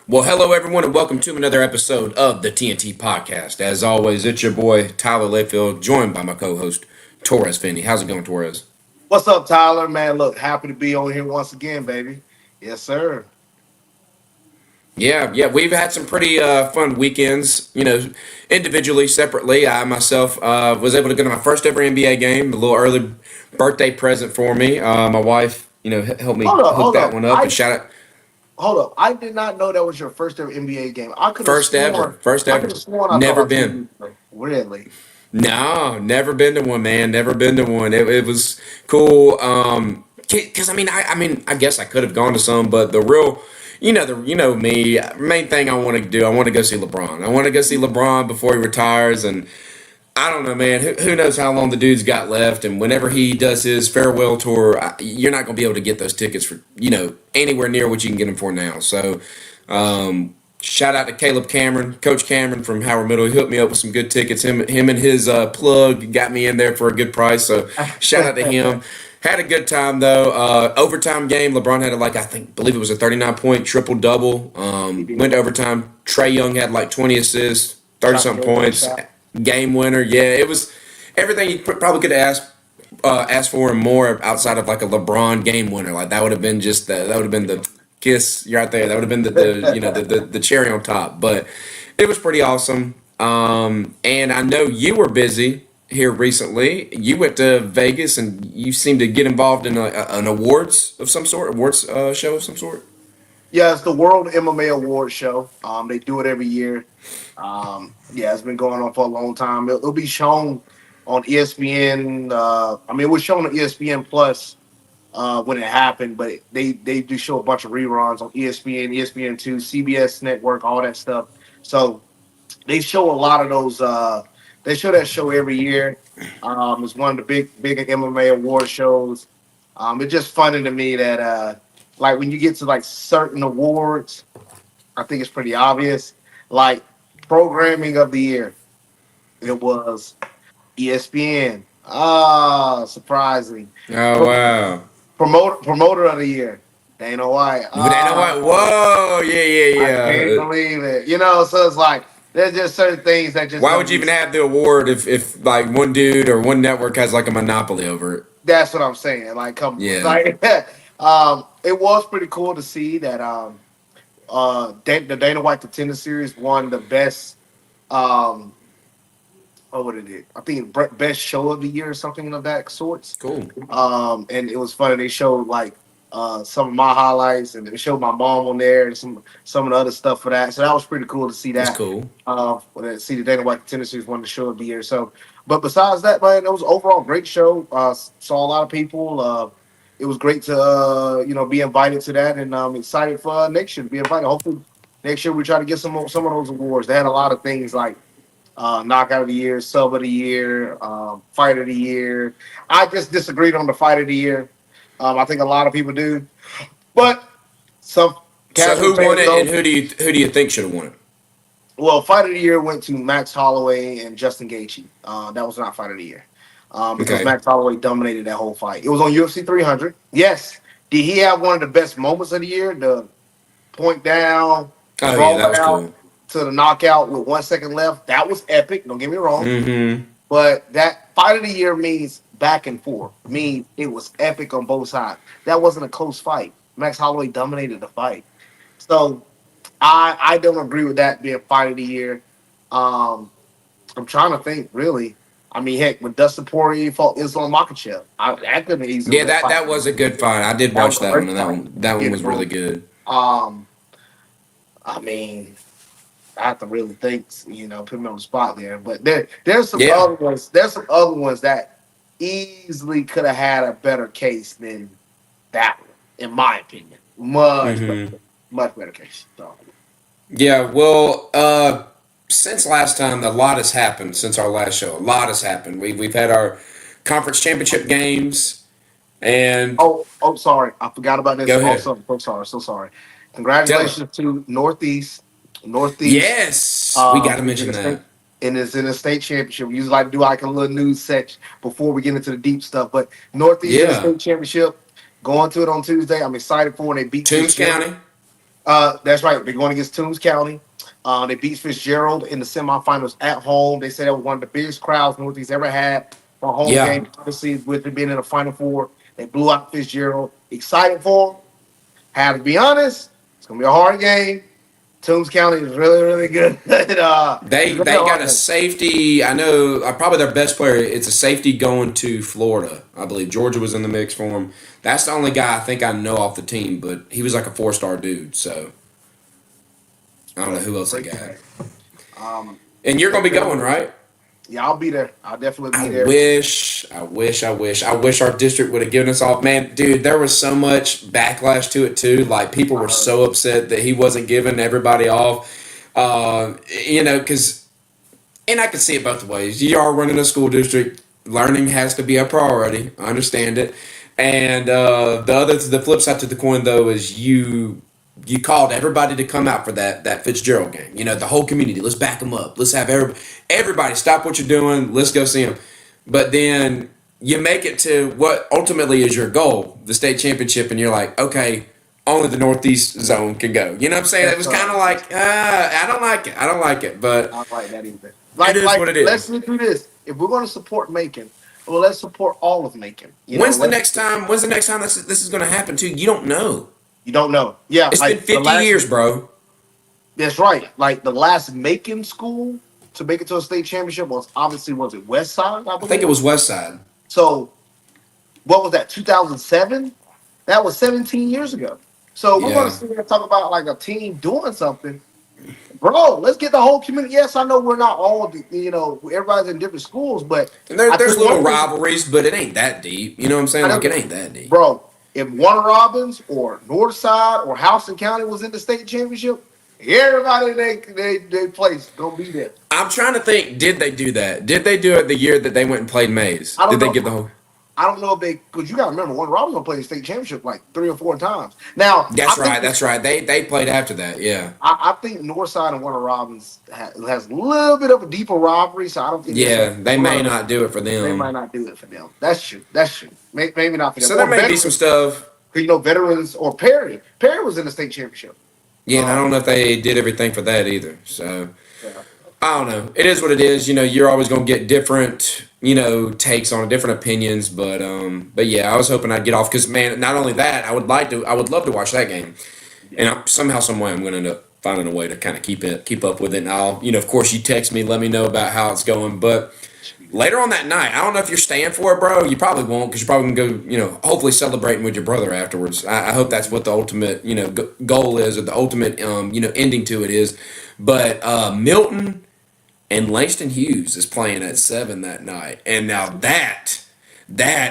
Well, hello everyone, and welcome to another episode of the T&T Podcast. As always, it's your boy Tyler Layfield, joined by my co-host Torres Finney. How's it going, Torres? What's up, Tyler? Man, look, happy to be on here once again, baby. Yes, sir. Yeah, we've had some pretty fun weekends. Individually, separately. I myself was able to go to my first ever NBA game. A little early birthday present for me. My wife, helped me Hold up, hook hold that up. one up. And shout out, I did not know that was your first ever NBA game. first ever, first I could have ever. sworn I Never thought I seen been. you. Really? No, never been to one, man. Never been to one. It was cool. Because I guess I could have gone to some, but the real, me. Main thing I want to do, I want to go see LeBron. I want to go see LeBron before he retires, and I don't know, man. Who knows how long the dude's got left? And whenever he does his farewell tour, you're not gonna be able to get those tickets for anywhere near what you can get them for now. So. Shout out to Caleb Cameron, Coach Cameron from Howard Middle. He hooked me up with some good tickets. Him and his plug got me in there for a good price. So shout out to him. Had a good time though. Overtime game. LeBron had believe it was a 39-point triple double. Went to overtime. Trey Young had like 20 assists, 30 something points. Game winner. Yeah, it was everything you probably could ask for and more outside of like a LeBron game winner. Like that would have been that would have been the kiss right there. That would have been the cherry on top. But it was pretty awesome. And I know you were busy here recently. You went to Vegas and you seemed to get involved in an awards of some sort, awards show of some sort. Yeah, it's the World MMA Award Show. They do it every year. Yeah, it's been going on for a long time. It'll be shown on ESPN. It was shown on ESPN Plus when it happened, but they do show a bunch of reruns on ESPN, ESPN2, CBS Network, all that stuff. So they show a lot of those. They show that show every year. It's one of the big MMA award shows. It's just funny to me that like when you get to like certain awards, I think it's pretty obvious. Like programming of the year, it was ESPN. Ah, surprising. Oh wow! Promoter of the year, Dana White. But ain't no what? Whoa! Yeah, I can't yeah. believe it. So it's like there's just certain things that just Why don't would you be. even have the award if like one dude or one network has like a monopoly over it? That's what I'm saying. Like, come Yeah. like, it was pretty cool to see that the Dana White Contender Series won the best um what did it? I think best show of the year or something of that sorts. Cool. And it was funny. They showed like some of my highlights, and they showed my mom on there, and some of the other stuff for that. So that was pretty cool to see That's that. cool. See the Dana White Tennis Series won the show of the year. So, but besides that, man, it was overall great show. Saw a lot of people. It was great to be invited to that, and I'm excited for next year to be invited. Hopefully, next year we try to get some of those awards. They had a lot of things like knockout of the year, sub of the year, fight of the year. I just disagreed on the fight of the year. I think a lot of people do, but some So casual who won fans it, and don't. who do you think should have won it? Well, fight of the year went to Max Holloway and Justin Gaethje. That was not fight of the year because Okay. Max Holloway dominated that whole fight. It was on UFC 300. Yes, did he have one of the best moments of the year? The point down, Oh yeah, brawl that it was out cool. to the knockout with 1 second left. That was epic. Don't get me wrong. Mm-hmm. But that fight of the year means back and forth. Mean it was epic on both sides. That wasn't a close fight. Max Holloway dominated the fight. So I don't agree with that being fight of the year. Um, I'm trying to think really. I mean, heck, when Dustin Poirier fought Islam Makhachev, that could have easily Yeah, been that fight. that was a good fight. I did That was watch a that one, great and that fight. one that one You was really know, good. um, I mean, I have to really think, put me on the spot there. But there's some Yeah. other ones. There's some other ones that easily could have had a better case than that one, in my opinion. Mm-hmm. Much better case. So Yeah. Well, since last time, a lot has happened since our last show. A lot has happened. We've had our conference championship games, and sorry, I forgot about this. go ahead. Also, so sorry. Tell it. Congratulations to Northeast. Northeast Yes, we got to is in mention the state that. and is in the state championship. We usually like to do like a little news section before we get into the deep stuff. But Northeast in the Yeah, state championship, going to it on Tuesday. I'm excited for when they beat Toombs Michigan. County. That's right. They're going against Toombs County. They beat Fitzgerald in the semifinals at home. They said it was one of the biggest crowds Northeast ever had for a home Yeah. game. Obviously, with it being in the Final Four, they blew out Fitzgerald. Excited for them. Have to be honest, it's gonna be a hard game. Toombs County is really, really good. They It's gonna be a got hard a game. safety. I know probably their best player. It's a safety going to Florida. I believe Georgia was in the mix for him. That's the only guy I think I know off the team, but he was like a 4-star dude. So I don't know who else they Great got. game. Um, And you're gonna be going, right? yeah, I'll be there. I'll definitely I be there. wish our district would have given us off. Man, dude, there was so much backlash to it too. Like people were so upset that he wasn't giving everybody off. Because and I can see it both ways. You are running a school district. Learning has to be a priority. I understand it. And the flip side to the coin though is you called everybody to come out for that Fitzgerald game. You know, the whole community. Let's back them up. Let's have everybody stop what you're doing. Let's go see them. But then you make it to what ultimately is your goal, the state championship, and you're like, okay, only the Northeast zone can go. You know what I'm saying? It was kind of like, I don't like it. I don't like it, but I don't like that either. it is what it is. Let's do this. If we're going to support Macon, well, let's support all of Macon. When's the next time this is going to happen too? You don't know. You don't know. Yeah, It's been 50 years, bro. That's right. Like the last Macon school to make it to a state championship was it West Side? I think it was West Side. So what was that? 2007. That was 17 years ago. So we're going to sit here and talk about like a team doing something. Bro, let's get the whole community. Yes, I know we're not all, everybody's in different schools, but And there's little rivalries, but it ain't that deep. You know what I'm saying? Like, it ain't that deep. Bro, if Warner Robins or Northside or Houston County was in the state championship, everybody they place gonna be there. I'm trying to think, did they do that? Did they do it the year that they went and played Mays? I don't Did they know. get the whole... I don't know if because you got to remember, Warner Robins gonna play the state championship like 3 or 4 times. Now, That's right. They played after that, yeah. I think Northside and Warner Robins has a little bit of a deeper rivalry, so I don't think. Yeah, they may not do it for them. They might not do it for them. That's true. Maybe not for them. So there may be some stuff. Veterans or Perry. Perry was in the state championship. Yeah, and I don't know if they did everything for that either. So Yeah. I don't know. It is what it is. You know, you're always gonna get different, takes on it, different opinions. But yeah, I was hoping I'd get off because man, not only that, I would love to watch that game, and somehow, some way, I'm gonna end up finding a way to kind of keep up with it. And I'll, of course, you text me, let me know about how it's going. But later on that night, I don't know if you're staying for it, bro. You probably won't because you're probably gonna go, hopefully celebrating with your brother afterwards. I hope that's what the ultimate, goal is, or the ultimate, ending to it is. But Milton and Langston Hughes is playing at 7 that night, and now that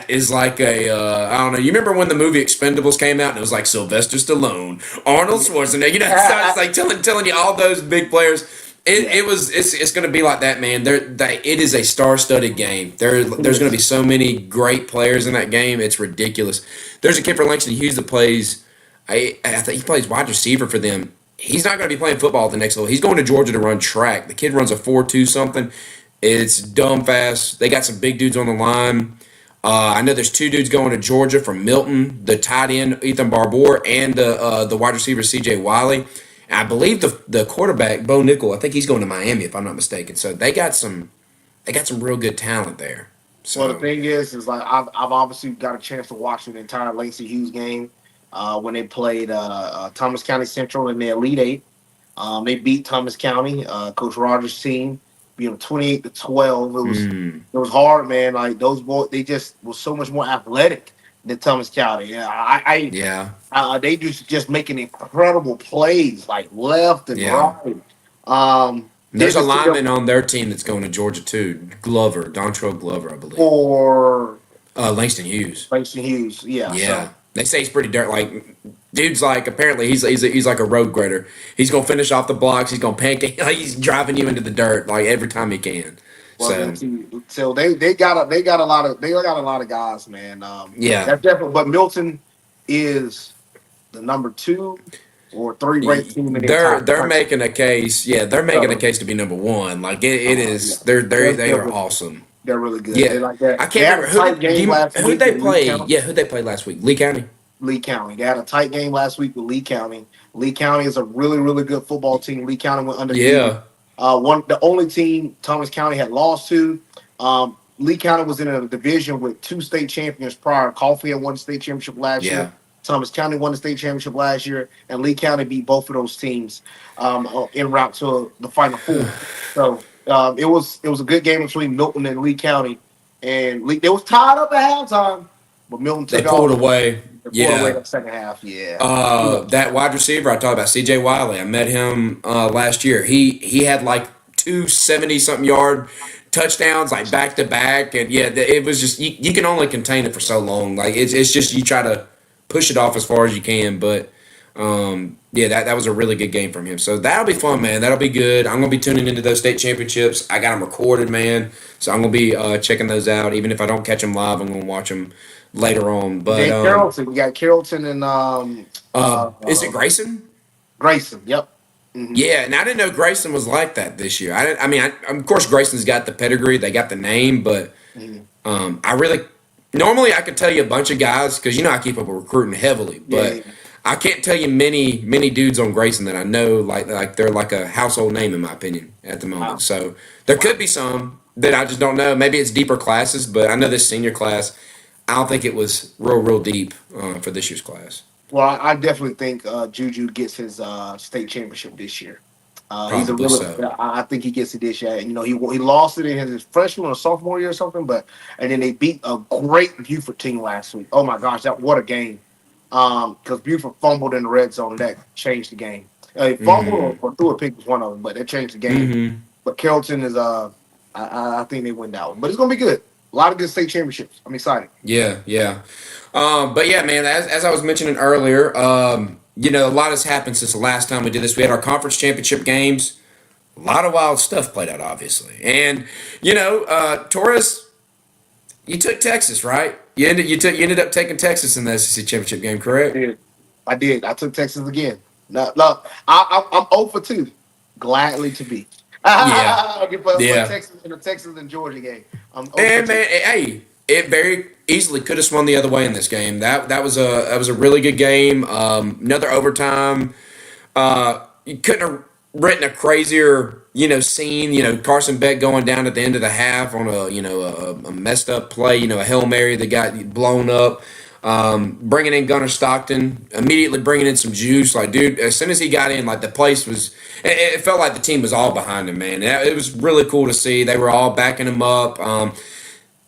is like I don't know. You remember when the movie Expendables came out and it was like Sylvester Stallone, Arnold Schwarzenegger, so it's like telling you all those big players. It's going to be like that, man. It is a star-studded game. There's going to be so many great players in that game. It's ridiculous. There's a kid for Langston Hughes that plays. I think he plays wide receiver for them. He's not going to be playing football at the next level. He's going to Georgia to run track. The kid runs a 4.2 something. It's dumb fast. They got some big dudes on the line. I know there's 2 dudes going to Georgia from Milton, the tight end Ethan Barbour and the wide receiver C.J. Wiley. And I believe the quarterback Bo Nickel. I think he's going to Miami if I'm not mistaken. So they got some real good talent there. So Well, the thing is like I've obviously got a chance to watch the entire Langston Hughes game when they played Thomas County Central in the Elite Eight. They beat Thomas County, Coach Rogers' team, 28-12. It was hard, man. Like those boys, they just were so much more athletic than Thomas County. Yeah, they just making incredible plays like left and right. There's a lineman on their team that's going to Georgia too, Dontrell Glover, I believe. For Langston Hughes. Yeah. Yeah. So. They say he's pretty dirt. Like, dude's like, apparently he's like a road grader. He's gonna finish off the blocks. He's gonna pancake. He's driving you into the dirt like every time he can. Well, so they got a lot of guys, man. That's definitely. But Milton is the number 2 or 3 ranked team in they're making a case. Yeah, they're making a case to be number 1. Like it is. Yeah. They are awesome. They're really good. Yeah, They like that. I can't remember who they play. Lee County. Yeah, who they played last week? Lee County. Lee County. They had a tight game last week with Lee County. Lee County is a really, really good football team. Lee County went undefeated. Yeah. The only team Thomas County had lost to. Lee County was in a division with two state champions prior. Coffee had won the state championship last Yeah. year. Thomas County won the state championship last year, and Lee County beat both of those teams en route to the Final Four. So it was a good game between Milton and Lee County, and Lee, they was tied up at halftime, but Milton They took pulled off. away. They pulled away Yeah. the second half. Yeah. That wide receiver I talked about, C.J. Wiley. I met him last year. He had like 270 something yard touchdowns like back to back, and yeah, it was just you can only contain it for so long. Like it's just you try to push it off as far as you can, but yeah, that was a really good game from him. So that'll be fun, man. That'll be good. I'm gonna be tuning into those state championships. I got them recorded, man. So I'm gonna be checking those out. Even if I don't catch them live, I'm gonna watch them later on. But Then Carrollton, you got Carrollton and is it Grayson? Grayson. Yep. Hmm. Yeah, and I didn't know Grayson was like that this year. I mean, of course, Grayson's got the pedigree, they got the name, but I really normally I could tell you a bunch of guys because I keep up with recruiting heavily, but Yeah. I can't tell you many dudes on Grayson that I know like they're like a household name in my opinion at the moment. Wow. So there could be some that I just don't know. Maybe it's deeper classes, but I know this senior class. I don't think it was real deep for this year's class. Well, I definitely think Juju gets his state championship this year. He's a Probably really. so. I think he gets it this year. He lost it in his freshman or sophomore year or something, and then they beat a great Buford team last week. Oh my gosh, what a game! Because Buford fumbled in the red zone, and that changed the game. He fumbled or threw a pick was one of them, but that changed the game. Mm-hmm. But Carrollton is I think they win that one, but it's gonna be good. A lot of good state championships. I'm excited. Yeah. But yeah, man, as I was mentioning earlier, a lot has happened since the last time we did this. We had our conference championship games. A lot of wild stuff played out, obviously. And, Torres, you took Texas, right? You ended up taking Texas in the SEC championship game, correct? I did. I took Texas again. No, I'm 0 for 2. Gladly to be. Yeah. for Yeah. Texas in the Texas and Georgia game. I'm 0 And for 2. man, hey, it very easily could have swung the other way in this game. That was a really good game. Another overtime. You couldn't have written a crazier scene. Carson Beck going down at the end of the half on a messed up play. A Hail Mary that got blown up. Bringing in Gunnar Stockton, immediately bringing in some juice. Like, dude, as soon as he got in, like the place was, it felt like the team was all behind him, man. It was really cool to see. They were all backing him up.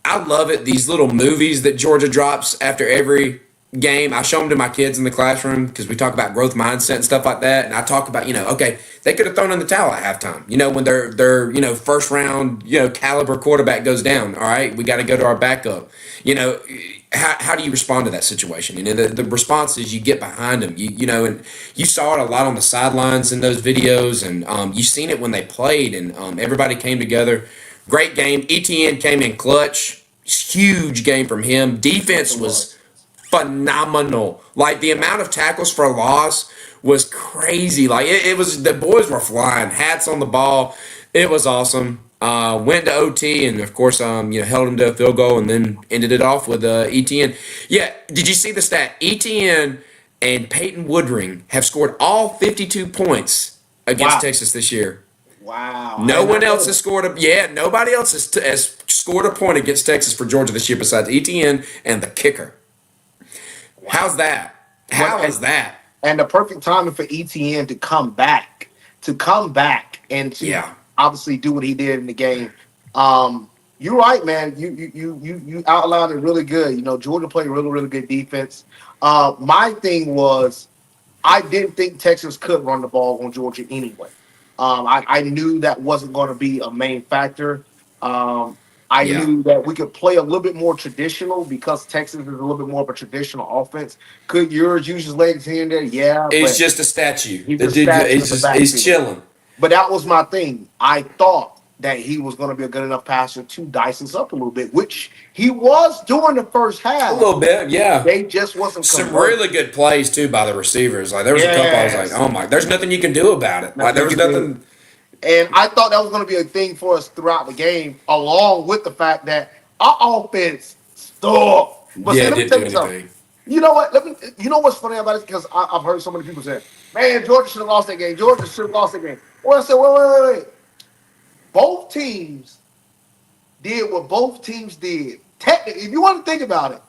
I love it. These little movies that Georgia drops after every game. I show them to my kids in the classroom because we talk about growth mindset and stuff like that. And I talk about, okay, they could have thrown in the towel at halftime. When their first round, caliber quarterback goes down. All right, we got to go to our backup. How do you respond to that situation? The response is you get behind them. And you saw it a lot on the sidelines in those videos, and you seen it when they played, and everybody came together. Great game. ETN came in clutch. Huge game from him. Defense was phenomenal. Like the amount of tackles for a loss was crazy. Like it was, the boys were flying. Hats on the ball. It was awesome. Went to OT and of course, held him to a field goal and then ended it off with ETN. Yeah, did you see the stat? ETN and Peyton Woodring have scored all 52 points against Texas this year. Wow. No one else has scored nobody else has scored a point against Texas for Georgia this year besides ETN and the kicker. How's that? How is that? And the perfect timing for ETN to come back, and to obviously do what he did in the game. You're right, man. You outlined it really good. Georgia played really good defense. My thing was, I didn't think Texas could run the ball on Georgia anyway. I knew that wasn't going to be a main factor. I knew that we could play a little bit more traditional because Texas is a little bit more of a traditional offense. Could yours use his legs here and there? Yeah. It's just a statue. He's He's chilling. But that was my thing. I thought that he was going to be a good enough passer to dice us up a little bit, which he was doing the first half. A little bit, yeah. They just wasn't some converting. really good plays too by the receivers. Like there was a couple I was like, oh my, there's nothing you can do about it. Like there was nothing. And I thought that was going to be a thing for us throughout the game, along with the fact that our offense stunk. But It didn't do anything. You know what? You know what's funny about it? Because I've heard so many people say, "Man, Georgia should have lost that game. Georgia should have lost that game." Well, I said, wait. Both teams did what both teams did. Technically, if you want to think about it,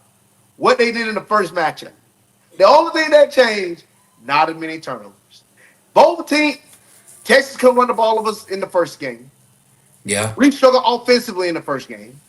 what they did in the first matchup. The only thing that changed, not as many turnovers. Both teams, Texas couldn't run the ball of us in the first game. Yeah. We struggled offensively in the first game.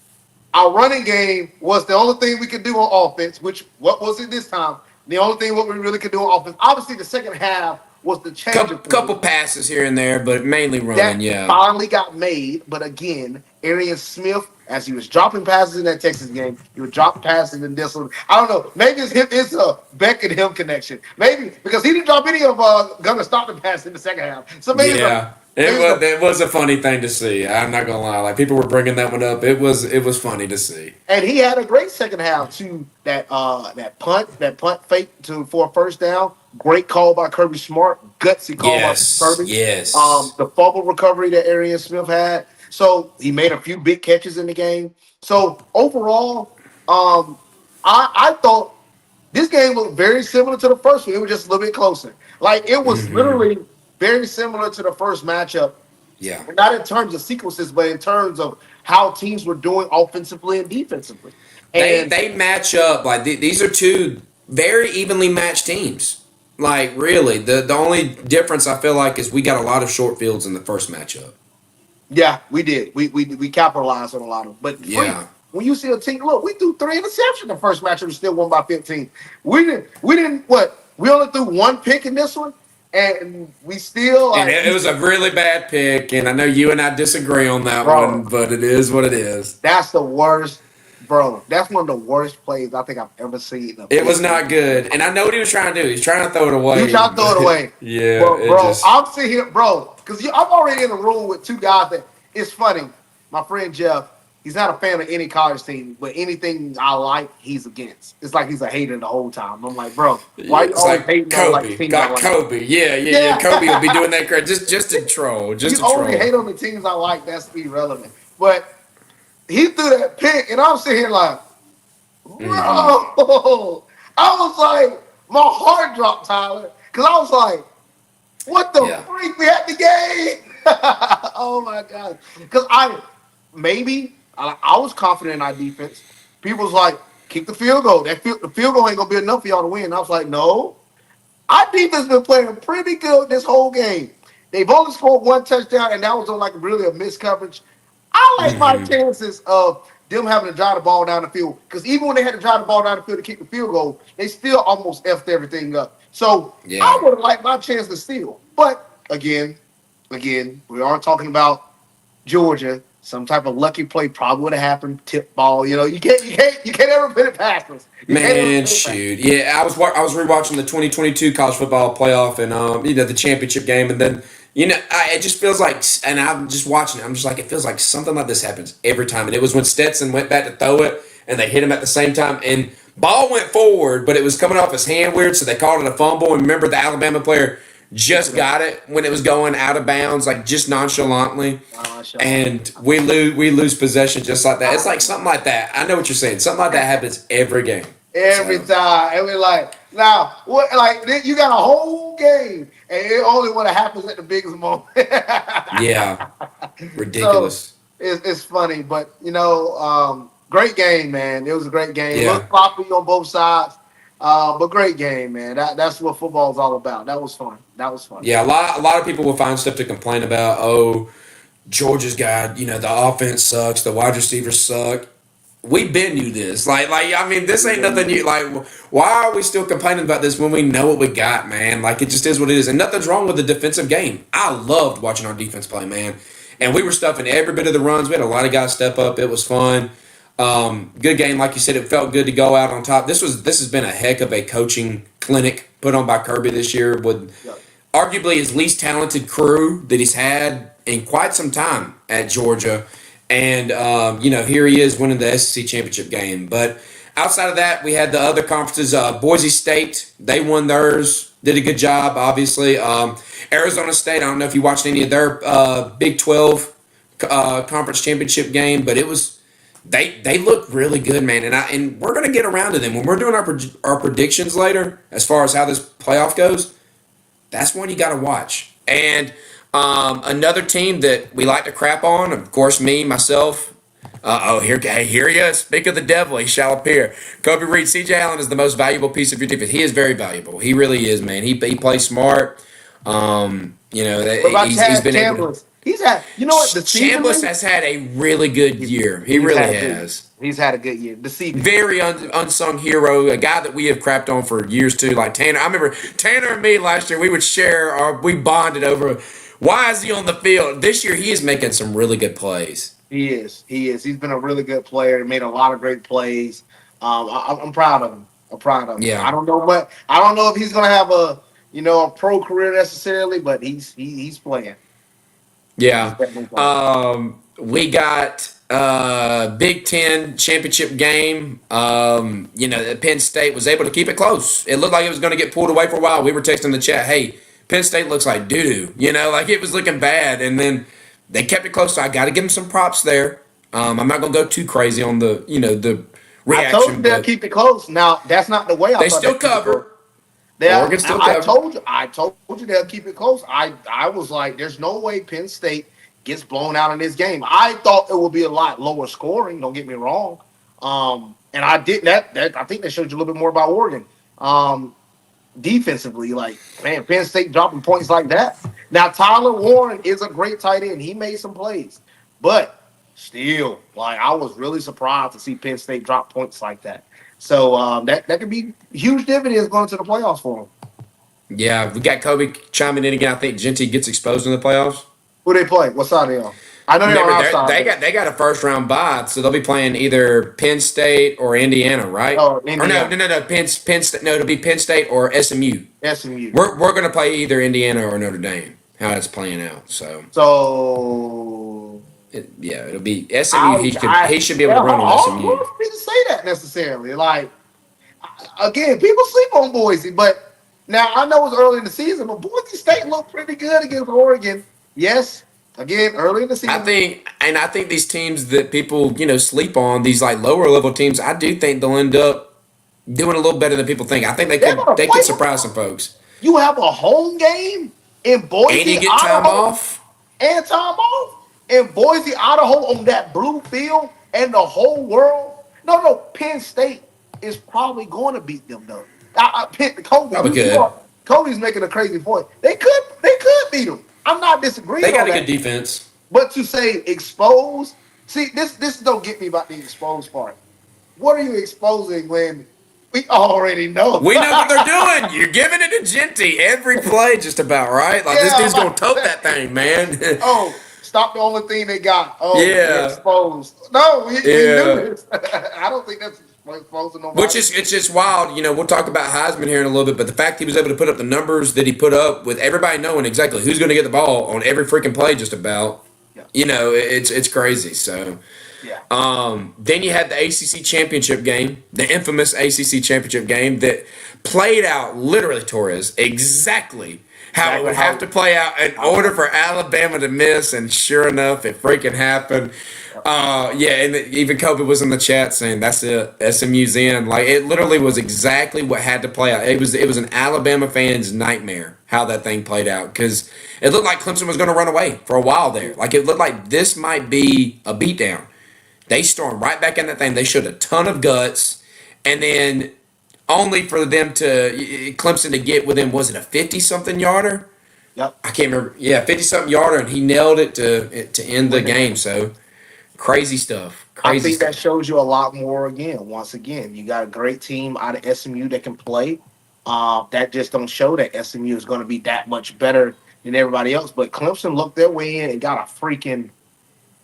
Our running game was the only thing we could do on offense, which what was it this time? The only thing what we really could do on offense. Obviously, the second half was the change Couple passes here and there, but mainly running, that yeah. finally got made. But again, Arian Smith, as he was dropping passes in that Texas game, he would drop passes in this one. I don't know. Maybe it's a Beck and him connection. Maybe because he didn't drop any of gonna stop the pass in the second half. So maybe Yeah. It was a funny thing to see. I'm not gonna lie. Like people were bringing that one up. It was funny to see. and he had a great second half to that punt fake for a first down. Great call by Kirby Smart. Gutsy call by Kirby. Yes. The fumble recovery that Arian Smith had. So he made a few big catches in the game. So overall, I thought this game looked very similar to the first one. It was just a little bit closer. Like it was literally very similar to the first matchup. Yeah. Not in terms of sequences, but in terms of how teams were doing offensively and defensively. And They match up like these are two very evenly matched teams. Like really, the only difference I feel like is we got a lot of short fields in the first matchup. yeah, we did. We capitalized on a lot of them. But Yeah. when you see a team, look, we threw 3 interceptions the first match and we still won by 15. We didn't what? We only threw 1 pick in this one, and we still And it was a really bad pick, and I know you and I disagree on that bro, one, but it is what it is. that's the worst, bro. That's one of the worst plays I think I've ever seen. It was not good, and I know what he was trying to do. He's trying to throw it away. You try to throw it away. Yeah, bro, I'm sitting here, bro, because I'm already in a room with 2 guys that it's funny. My friend Jeff, he's not a fan of any college team, but anything I like, he's against. It's like he's a hater the whole time. I'm like, bro, why you always hating on like teams I like? Kobe. Yeah. Kobe will be doing that crap just to troll. Just You to troll. only hate on the teams I like. That's irrelevant. But he threw that pick, and I'm sitting here like, bro. I was like, my heart dropped, Tyler, because I was like, what the freak? We had the game. Oh my god! Because I was confident in our defense. People was like, kick the field goal. The field goal ain't gonna be enough for y'all to win. I was like, no. Our defense been playing pretty good this whole game. They've only scored 1 touchdown, and that was on like really a missed coverage. I like my chances of them having to drive the ball down the field. Because even when they had to drive the ball down the field to kick the field goal, they still almost effed everything up. So I would have liked my chance to steal. But again, we are talking about Georgia. Some type of lucky play probably would have happened. Tip ball, you can't ever put it past us. Man, shoot, yeah. I was rewatching the 2022 college football playoff and the championship game, and then it just feels like, and I'm just watching it. I'm just like, it feels like something like this happens every time. And it was when Stetson went back to throw it, and they hit him at the same time, and ball went forward, but it was coming off his hand weird, so they called it a fumble. And remember, the Alabama player just got it when it was going out of bounds, like just nonchalantly, and we lose possession just like that. It's like something like that. I know what you're saying. Something like that happens every game. Every time, and we're like, now what? Like you got a whole game, and it only when it happens at the biggest moment. Yeah, ridiculous. So, it's funny, but great game, man. It was a great game. Yeah. Looked sloppy on both sides. But great game, man. That's what football is all about. That was fun. Yeah, a lot of people will find stuff to complain about. Oh, Georgia's got, the offense sucks, the wide receivers suck. We've been knew this. This ain't nothing new. Like, why are we still complaining about this when we know what we got, man? Like, it just is what it is. And nothing's wrong with the defensive game. I loved watching our defense play, man. And we were stuffing every bit of the runs. We had a lot of guys step up. It was fun. Good game, like you said. It felt good to go out on top. This has been a heck of a coaching clinic put on by Kirby this year with arguably his least talented crew that he's had in quite some time at Georgia. And here he is winning the SEC championship game. But outside of that, we had the other conferences. Boise State, they won theirs, did a good job, obviously. Arizona State, I don't know if you watched any of their Big 12 conference championship game, but it was They look really good, man, and we're gonna get around to them when we're doing our predictions later as far as how this playoff goes. That's one you got to watch. And another team that we like to crap on, of course, me myself. Here he is. Speak of the devil, he shall appear. Kobe Reed, C.J. Allen is the most valuable piece of your defense. He is very valuable. He really is, man. He plays smart. What about He's Chad been able to. Chambliss? He's had, you know what, Chambliss deceivingly, has had a really good year. He he's really had a good, has. he's had a good year. Deceivingly. Very unsung hero, a guy that we have crapped on for years too. Like Tanner, I remember Tanner and me last year. We would share, or we bonded over why is he on the field. This year, he is making some really good plays. He is. He is. He's been a really good player. He made a lot of great plays. I'm proud of him. I'm proud of him. Yeah, I don't know if he's gonna have a pro career necessarily, but he's playing. He's yeah. definitely playing. We got Big Ten championship game. Penn State was able to keep it close. It looked like it was going to get pulled away for a while. We were texting the chat, "Hey, Penn State looks like doo doo." Like it was looking bad, and then they kept it close. So I got to give them some props there. I'm not going to go too crazy on the I told you reaction, they'll but keep it close. Now that's not the way I they thought still they keep it close. cover. Oregon still cover. I told you they'll keep it close. I was like, there's no way Penn State gets blown out in this game. I thought it would be a lot lower scoring. Don't get me wrong. And I did that. I think that shows you a little bit more about Oregon. Defensively, like man, Penn State dropping points like that. Now Tyler Warren is a great tight end. He made some plays, but still, like I was really surprised to see Penn State drop points like that. So that could be huge dividends going to the playoffs for them. Yeah, we got Kobe chiming in again. I think Genty gets exposed in the playoffs. Who they play? What side they on? I know they're on Remember, our side. they got a first round bye, so they'll be playing either Penn State or Indiana, right? Oh, Or Indiana. no. Penn State. No, it'll be Penn State or SMU. SMU. We're gonna play either Indiana or Notre Dame. How it's playing out, so So it'll be SMU. He should be able to run on hard SMU. for me to say that necessarily. Like again, people sleep on Boise, but now I know it's early in the season, but Boise State looked pretty good against Oregon. Yes, again, early in the season. I think these teams that people sleep on, these like lower level teams, I do think they'll end up doing a little better than people think. I think they could surprise some folks. You have a home game in Boise, And you get time off. and time off in Boise, Idaho on that blue field, and the whole world. No, Penn State is probably going to beat them though. Kobe, Probably good. Kobe's making a crazy point. They could beat them. I'm not disagreeing. They got on a that. good defense. But to say expose, see this don't get me about the exposed part. What are you exposing when we already know? We know what they're doing. You're giving it to Genty every play, just about right. Like this dude's gonna tote that thing, man. Oh, stop the only thing they got. Oh, Yeah. exposed. No, we knew Yeah. this. I don't think that's exposing nobody. Which is it's just wild. We'll talk about Heisman here in a little bit, but the fact he was able to put up the numbers that he put up with everybody knowing exactly who's going to get the ball on every freaking play, just about. Yeah. It's crazy. So. Yeah. Then you had the ACC championship game, the infamous ACC championship game that played out literally, Torres, exactly how it would have to play out in order for Alabama to miss, and sure enough, it freaking happened. And even Kobe was in the chat saying that's it, SMU's in. Like it literally was exactly what had to play out. It was an Alabama fan's nightmare how that thing played out because it looked like Clemson was going to run away for a while there. Like it looked like this might be a beatdown. They stormed right back in that thing. They showed a ton of guts, and then only for them Clemson to get within, was it a 50-something yarder? Yep. I can't remember. Yeah, 50-something yarder, and he nailed it to end the game. So crazy stuff. I think that shows you a lot more. Once again, you got a great team out of SMU that can play. That just don't show that SMU is going to be that much better than everybody else. But Clemson looked their way in and got a freaking.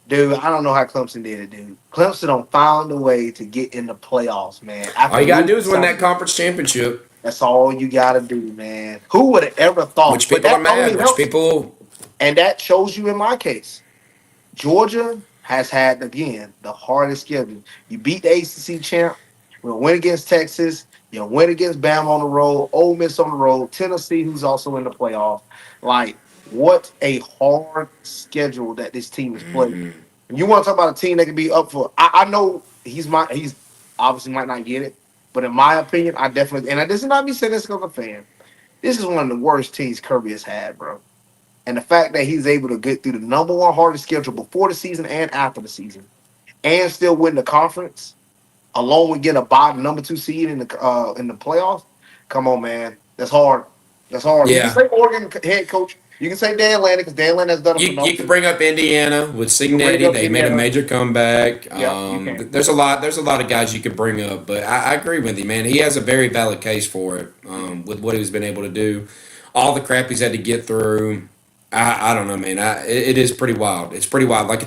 Dude, I don't know how Clemson did it, dude. Clemson found a way to get in the playoffs, man. All you got to do is win that conference championship. That's all you got to do, man. Who would have ever thought? Which people are mad. And that shows you in my case. Georgia has had, again, the hardest schedule. You beat the ACC champ. You'll win against Texas. You'll win against Bama on the road. Ole Miss on the road. Tennessee, who's also in the playoff. Like, what a hard schedule that this team has played. You want to talk about a team that can be up for? I know he's obviously might not get it, but in my opinion, I definitely this is not me saying this because I'm a fan. This is one of the worst teams Kirby has had, bro. And the fact that he's able to get through the number one hardest schedule before the season and after the season, and still win the conference, along with getting a bottom number two seed in the playoffs. Come on, man, that's hard. That's hard. You can Yeah. say Oregon head coach. You can say Dan Lanning because Dan Lanning has done it for You no. could bring up Indiana with You can bring Signetti. up They made a Indiana. major comeback. Yeah, you can. There's a lot. There's a lot of guys you could bring up, but I agree with you, man. He has a very valid case for it with what he's been able to do, all the crap he's had to get through. I don't know, man. It is pretty wild. It's pretty wild. Like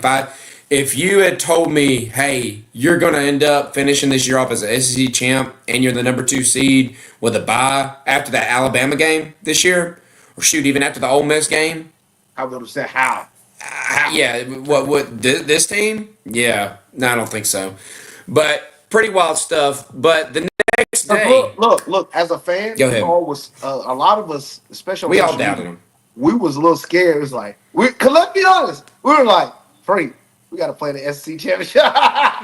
if you had told me, hey, you're going to end up finishing this year off as an SEC champ and you're the number two seed with a bye after that Alabama game this year, or shoot, even after the Ole Miss game. I would have said how. How? Yeah, what this team? Yeah, no, I don't think so. But pretty wild stuff. But the next day, Look. As a fan, go we ahead. all was a lot of us, especially on We all social doubted media, him. we was a little scared. It was like cause let's be honest, we were like, Frank, we got to play the SEC championship.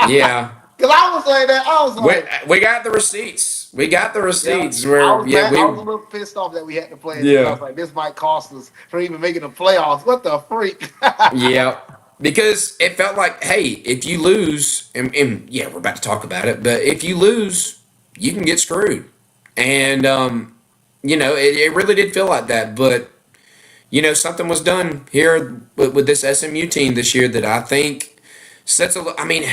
Yeah, Cause I was like that. I was we, like, we got the receipts. We got the yeah. receipts. I Where was mad. I was a we little pissed off that we had to play it. I yeah was like, this might cost us from even making the playoffs. What the freak? yeah. Because it felt like, hey, if you lose, and yeah, we're about to talk about it, but if you lose, you can get screwed. And, it really did feel like that. But, something was done here with this SMU team this year that I think sets a. I mean,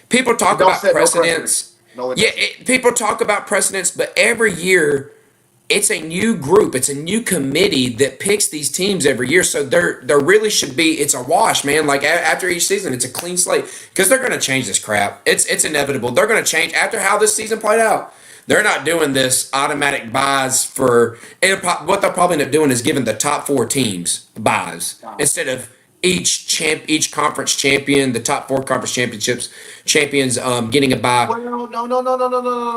people It talk don't about set no precedent. precedents. No, it Yeah, doesn't. people talk about precedents, but every year it's a new group, it's a new committee that picks these teams every year. So there really should be it's a wash, man. Like after each season, it's a clean slate because they're going to change this crap. It's inevitable. They're going to change after how this season played out. They're not doing this automatic buys for what they'll probably end up doing is giving the top four teams buys instead of each conference champion, the top four conference champions getting a buy. Well, no.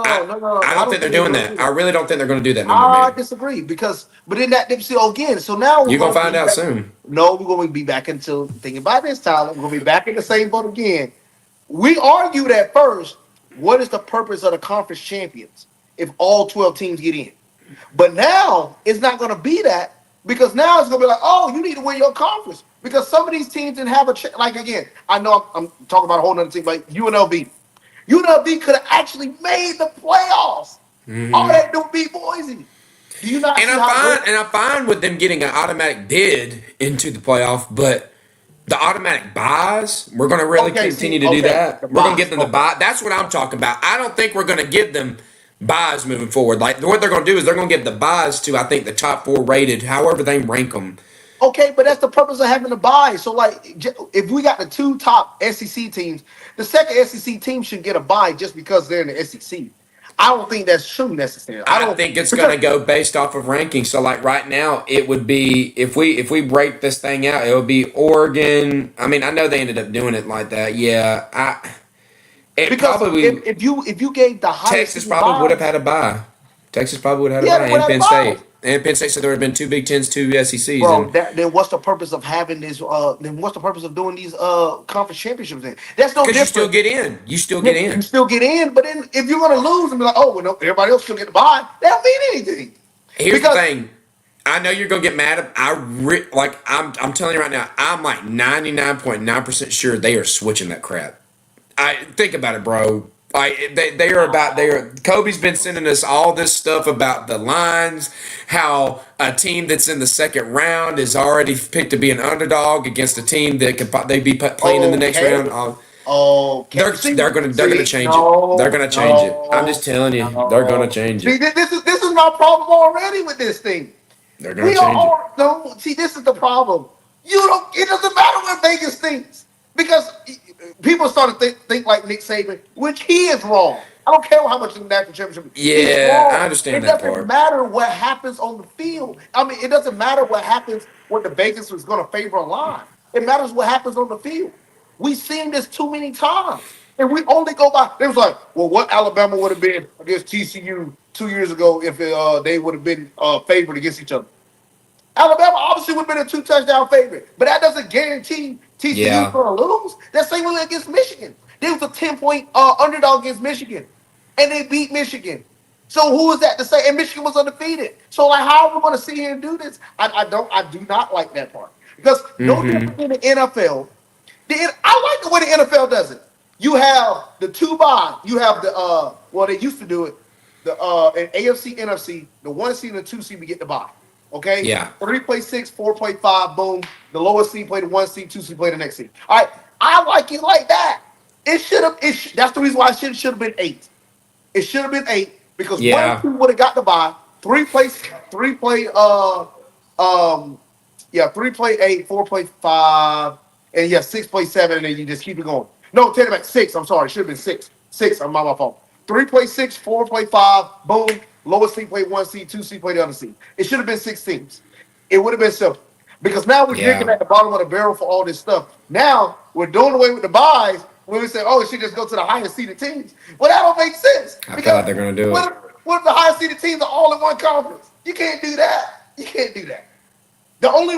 I I don't don't think they're think they're doing going to that. do I that. really don't think they're going to do that no more, I man. disagree because, but in that see again. So now we're You're gonna going to find be out back. soon. No, we're going to be back into thinking about this, Tyler. We're going to be back in the same boat again. We argued at first, what is the purpose of the conference champions if all 12 teams get in? But now it's not going to be that because now it's going to be like, oh, you need to win your conference because some of these teams didn't have like again. I know I'm talking about a whole other team like UNLV. UNLV could have actually made the playoffs. All Hmm. that do beat Boise. Do you not And see how great? I'm fine with them getting an automatic bid into the playoff, but the automatic buys, we're going to really Okay, continue see, to do okay, that. the We're going to give buys. them the Okay, buy. That's what I'm talking about. I don't think we're going to give them buys moving forward. Like what they're going to do is they're going to give the buys to I think the top four rated, however they rank them. okay, but that's the purpose of having the buy. So, like, if we got the two top SEC teams, the second SEC team should get a buy just because they're in the SEC. I don't think that's true necessarily. I I don't think it's going because to go based off of ranking. So like right now, it would be if we break this thing out, it would be Oregon. I mean, I know they ended up doing it like that. Yeah, it because probably if you gave the highest Texas seed probably would buy, have had a bye. Texas probably would have had a yeah, bye, they would and have Penn buys. State. And Penn State said there would have been two Big Tens, two SECs, Bro, and then what's the purpose of having this? Then what's the purpose of doing these conference championships? Then that's no because you still different. get in, you still get Yeah, you in. still get in, but then if you're gonna lose and be like, oh, well, no, everybody else still get the buy, that don't mean anything. Here's the Because thing. I know you're gonna get mad at. I'm telling you right now. I'm like 99.9% sure they are switching that crap. I think about it, bro. Like they are about they are. Kobe's been sending us all this stuff about the lines, how a team that's in the second round is already picked to be an underdog against a team that could they be playing in the next okay, round. okay, They're gonna change it. They're gonna change it. I'm just telling you, they're gonna no. change See, it. this is my problem already with this thing. They're gonna We are change it. all no. See, this is the problem. You don't. It doesn't matter what Vegas thinks because people start to think like Nick Saban, which he is wrong. I don't care how much in the national championship. He's Yeah, I wrong. understand It that doesn't part. matter what happens on the field. I mean, it doesn't matter what happens when the Vegas was going to favor a line. It matters what happens on the field. We've seen this too many times. And we only go by. It was like, well, what Alabama would have been against TCU 2 years ago if they would have been favored against each other. Alabama obviously would have been a two touchdown favorite, but that doesn't guarantee TCU Yeah. gonna lose. That same way against Michigan. They was a 10-point underdog against Michigan, and they beat Michigan. So who is that to say? And Michigan was undefeated. So like, how are we going to sit here and do this? I do not like that part because no Mm-hmm. different in the NFL. I like the way the NFL does it. You have the two bye. You have the well, they used to do it. The in AFC, NFC, the 1 seed and the 2 seed we get the bye. Okay, Yeah. 3 play 6, 4 play 5. Boom. The lowest seed play the 1 seed, 2 seed play the next seed. All right, I like it like that. It should have. That's the reason why it should have been 8. It should have been 8 because one Yeah. team would have got the bye. 3 play um yeah, 3 play 8, 4 play 5, and yeah, 6 play 7, and then you just keep it going. No, take it back. 6. I'm sorry. It should have been 6. 6. I'm not my fault. 3 play 6, 4 play 5. Boom. Lowest seed play 1 seed, 2 seed play the other seed. It should have been 6 teams. It would have been simple. Because now we're drinking Yeah. at the bottom of the barrel for all this stuff. Now we're doing away with the buys when we say, oh, it should just go to the highest seeded teams. Well, that don't make sense. I feel Because like they're gonna do it. what if the highest seeded teams are all in one conference? You can't do that. You can't do that. The only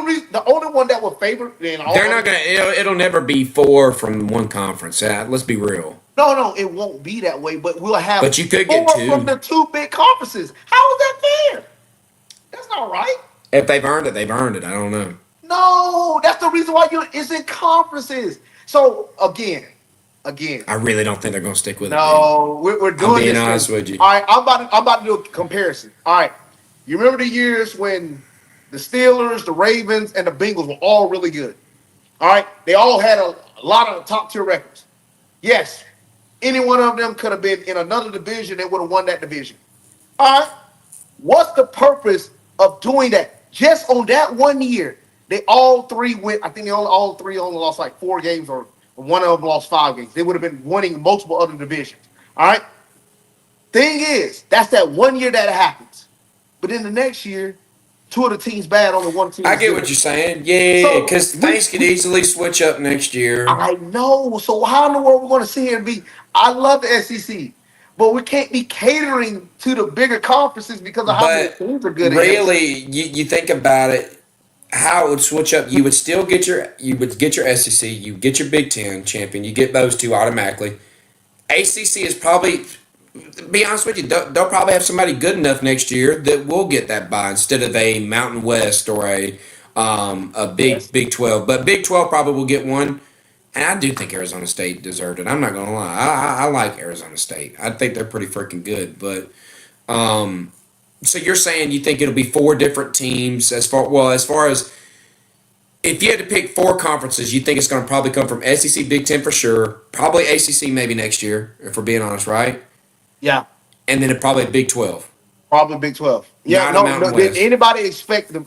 one that will favor, They're not gonna. It'll never be 4 from one conference. Let's be real. no, it won't be that way. But we'll have But you could get 4 from 2 the 2 big conferences. How is that fair? That's not right. if they've earned it. They've earned it. I don't know. No, that's the reason why it's in conferences. So again, I really don't think they're gonna stick with it. Man. no, we're I'm doing being this honest thing. with you. All right, I'm about to do a comparison. All right, you remember the years when the Steelers, the Ravens, and the Bengals were all really good. All right, they all had a lot of top tier records. Yes, any one of them could have been in another division. They would have won that division. All right, what's the purpose of doing that? Just on that one year, they all three went. I think they all three only lost like 4 games, or one of them lost 5 games. They would have been winning multiple other divisions. All right. Thing is, that's that one year that it happens. But then the next year, 2 of the teams bad, only one team I is get good. what you're saying. Yeah, So because things could easily switch up next year. I know. So how in the world we're going to sit here and be? I love the SEC, but we can't be catering to the bigger conferences because of how many But teams are good. really, you think about it, how it would switch up. You would still get your SEC, you get your Big Ten champion, you get those two automatically. ACC is probably, to be honest with you, they'll probably have somebody good enough next year that will get that bye instead of a Mountain West or a Yes. Big 12. But Big 12 probably will get one. And I do think Arizona State deserved it. I'm not gonna lie. I like Arizona State. I think they're pretty freaking good. But so you're saying you think it'll be 4 different teams as far as if you had to pick 4 conferences, you think it's going to probably come from SEC, Big Ten for sure, probably ACC maybe next year if we're being honest, right? Yeah. And then it probably Big 12, Probably Big 12. Yeah, not a no, Mountain did West. anybody expect the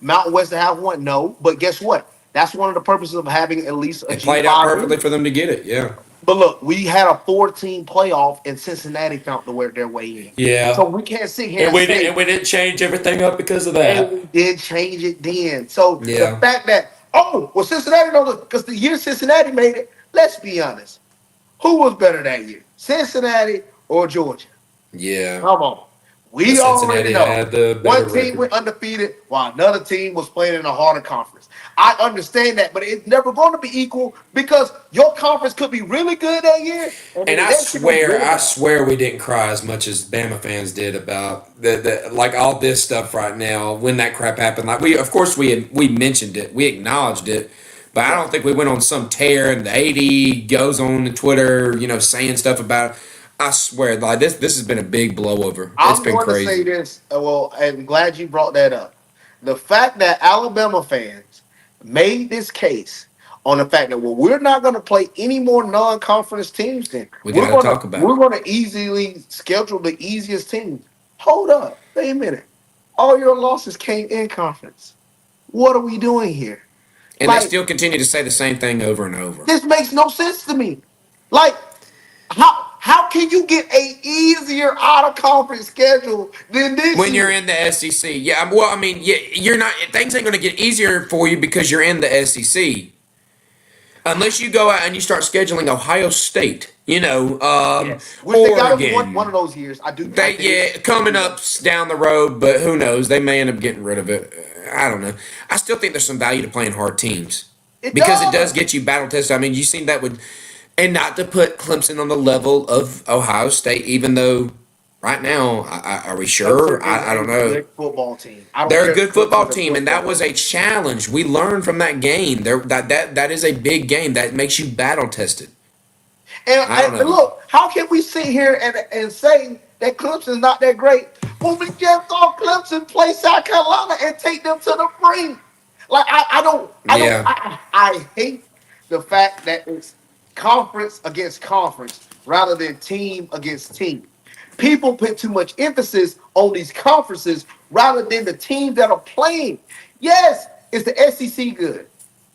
Mountain West to have one? No, but guess what? That's one of the purposes of having at least a It played out G5 perfectly league. for them to get it. Yeah, But look, we had a 14 playoff, and Cincinnati found their way in. So yeah. we can't sit here and say, We didn't change everything up because of and that. we did change it then. So the Yeah, fact that, oh, well, Cincinnati knows because the year Cincinnati made it, let's be honest. Who was better that year? Cincinnati or Georgia? yeah. Come on. The We already Cincinnati know. had the One better team record. went undefeated while another team was playing in a harder conference. I understand that, but it's never going to be equal because your conference could be really good that year. And And the next could be really I bad. swear we didn't cry as much as Bama fans did about the like all this stuff right now when that crap happened. Like of course we mentioned it, we acknowledged it, but I Yeah. don't think we went on some tear and the AD goes on Twitter, saying stuff about it. I swear, like this has been a big blowover. It's I'm been going to say crazy. this. Well, I'm glad you brought that up. The fact that Alabama fans made this case on the fact that, well, we're not going to play any more non-conference teams. Then We got to talk about we're it. going to easily schedule the easiest teams. Hold up, wait a minute. All your losses came in conference. What are we doing here? And they Like, still continue to say the same thing over and over. this makes no sense to me. Like, how can you get a easier out of conference schedule than this When you're year? in the SEC, yeah. Well, I mean, yeah, you're not. Things ain't going to get easier for you because you're in the SEC. Unless you go out and you start scheduling Ohio State, Yes. Which they got him one of Oregon. those years. I do. I They think. yeah, coming up down the road, but who knows? They may end up getting rid of it. I don't know. I still think there's some value to playing hard teams. It because it does does. get you battle tested. I mean, you've seen that with, and not to put Clemson on the level of Ohio State, even though right now, are we sure? Clemson is I a don't know. good football team. I don't They're a care if good football Clemson's a team, good and that football was a team. challenge. We learned from that game. That is a big game that makes you battle tested. I don't And know. look, how can we sit here and say that Clemson's not that great when we just saw Clemson play South Carolina and take them to the brink? Like Yeah, I hate the fact that it's conference against conference rather than team against team. People put too much emphasis on these conferences rather than the teams that are playing. Yes, is the SEC good?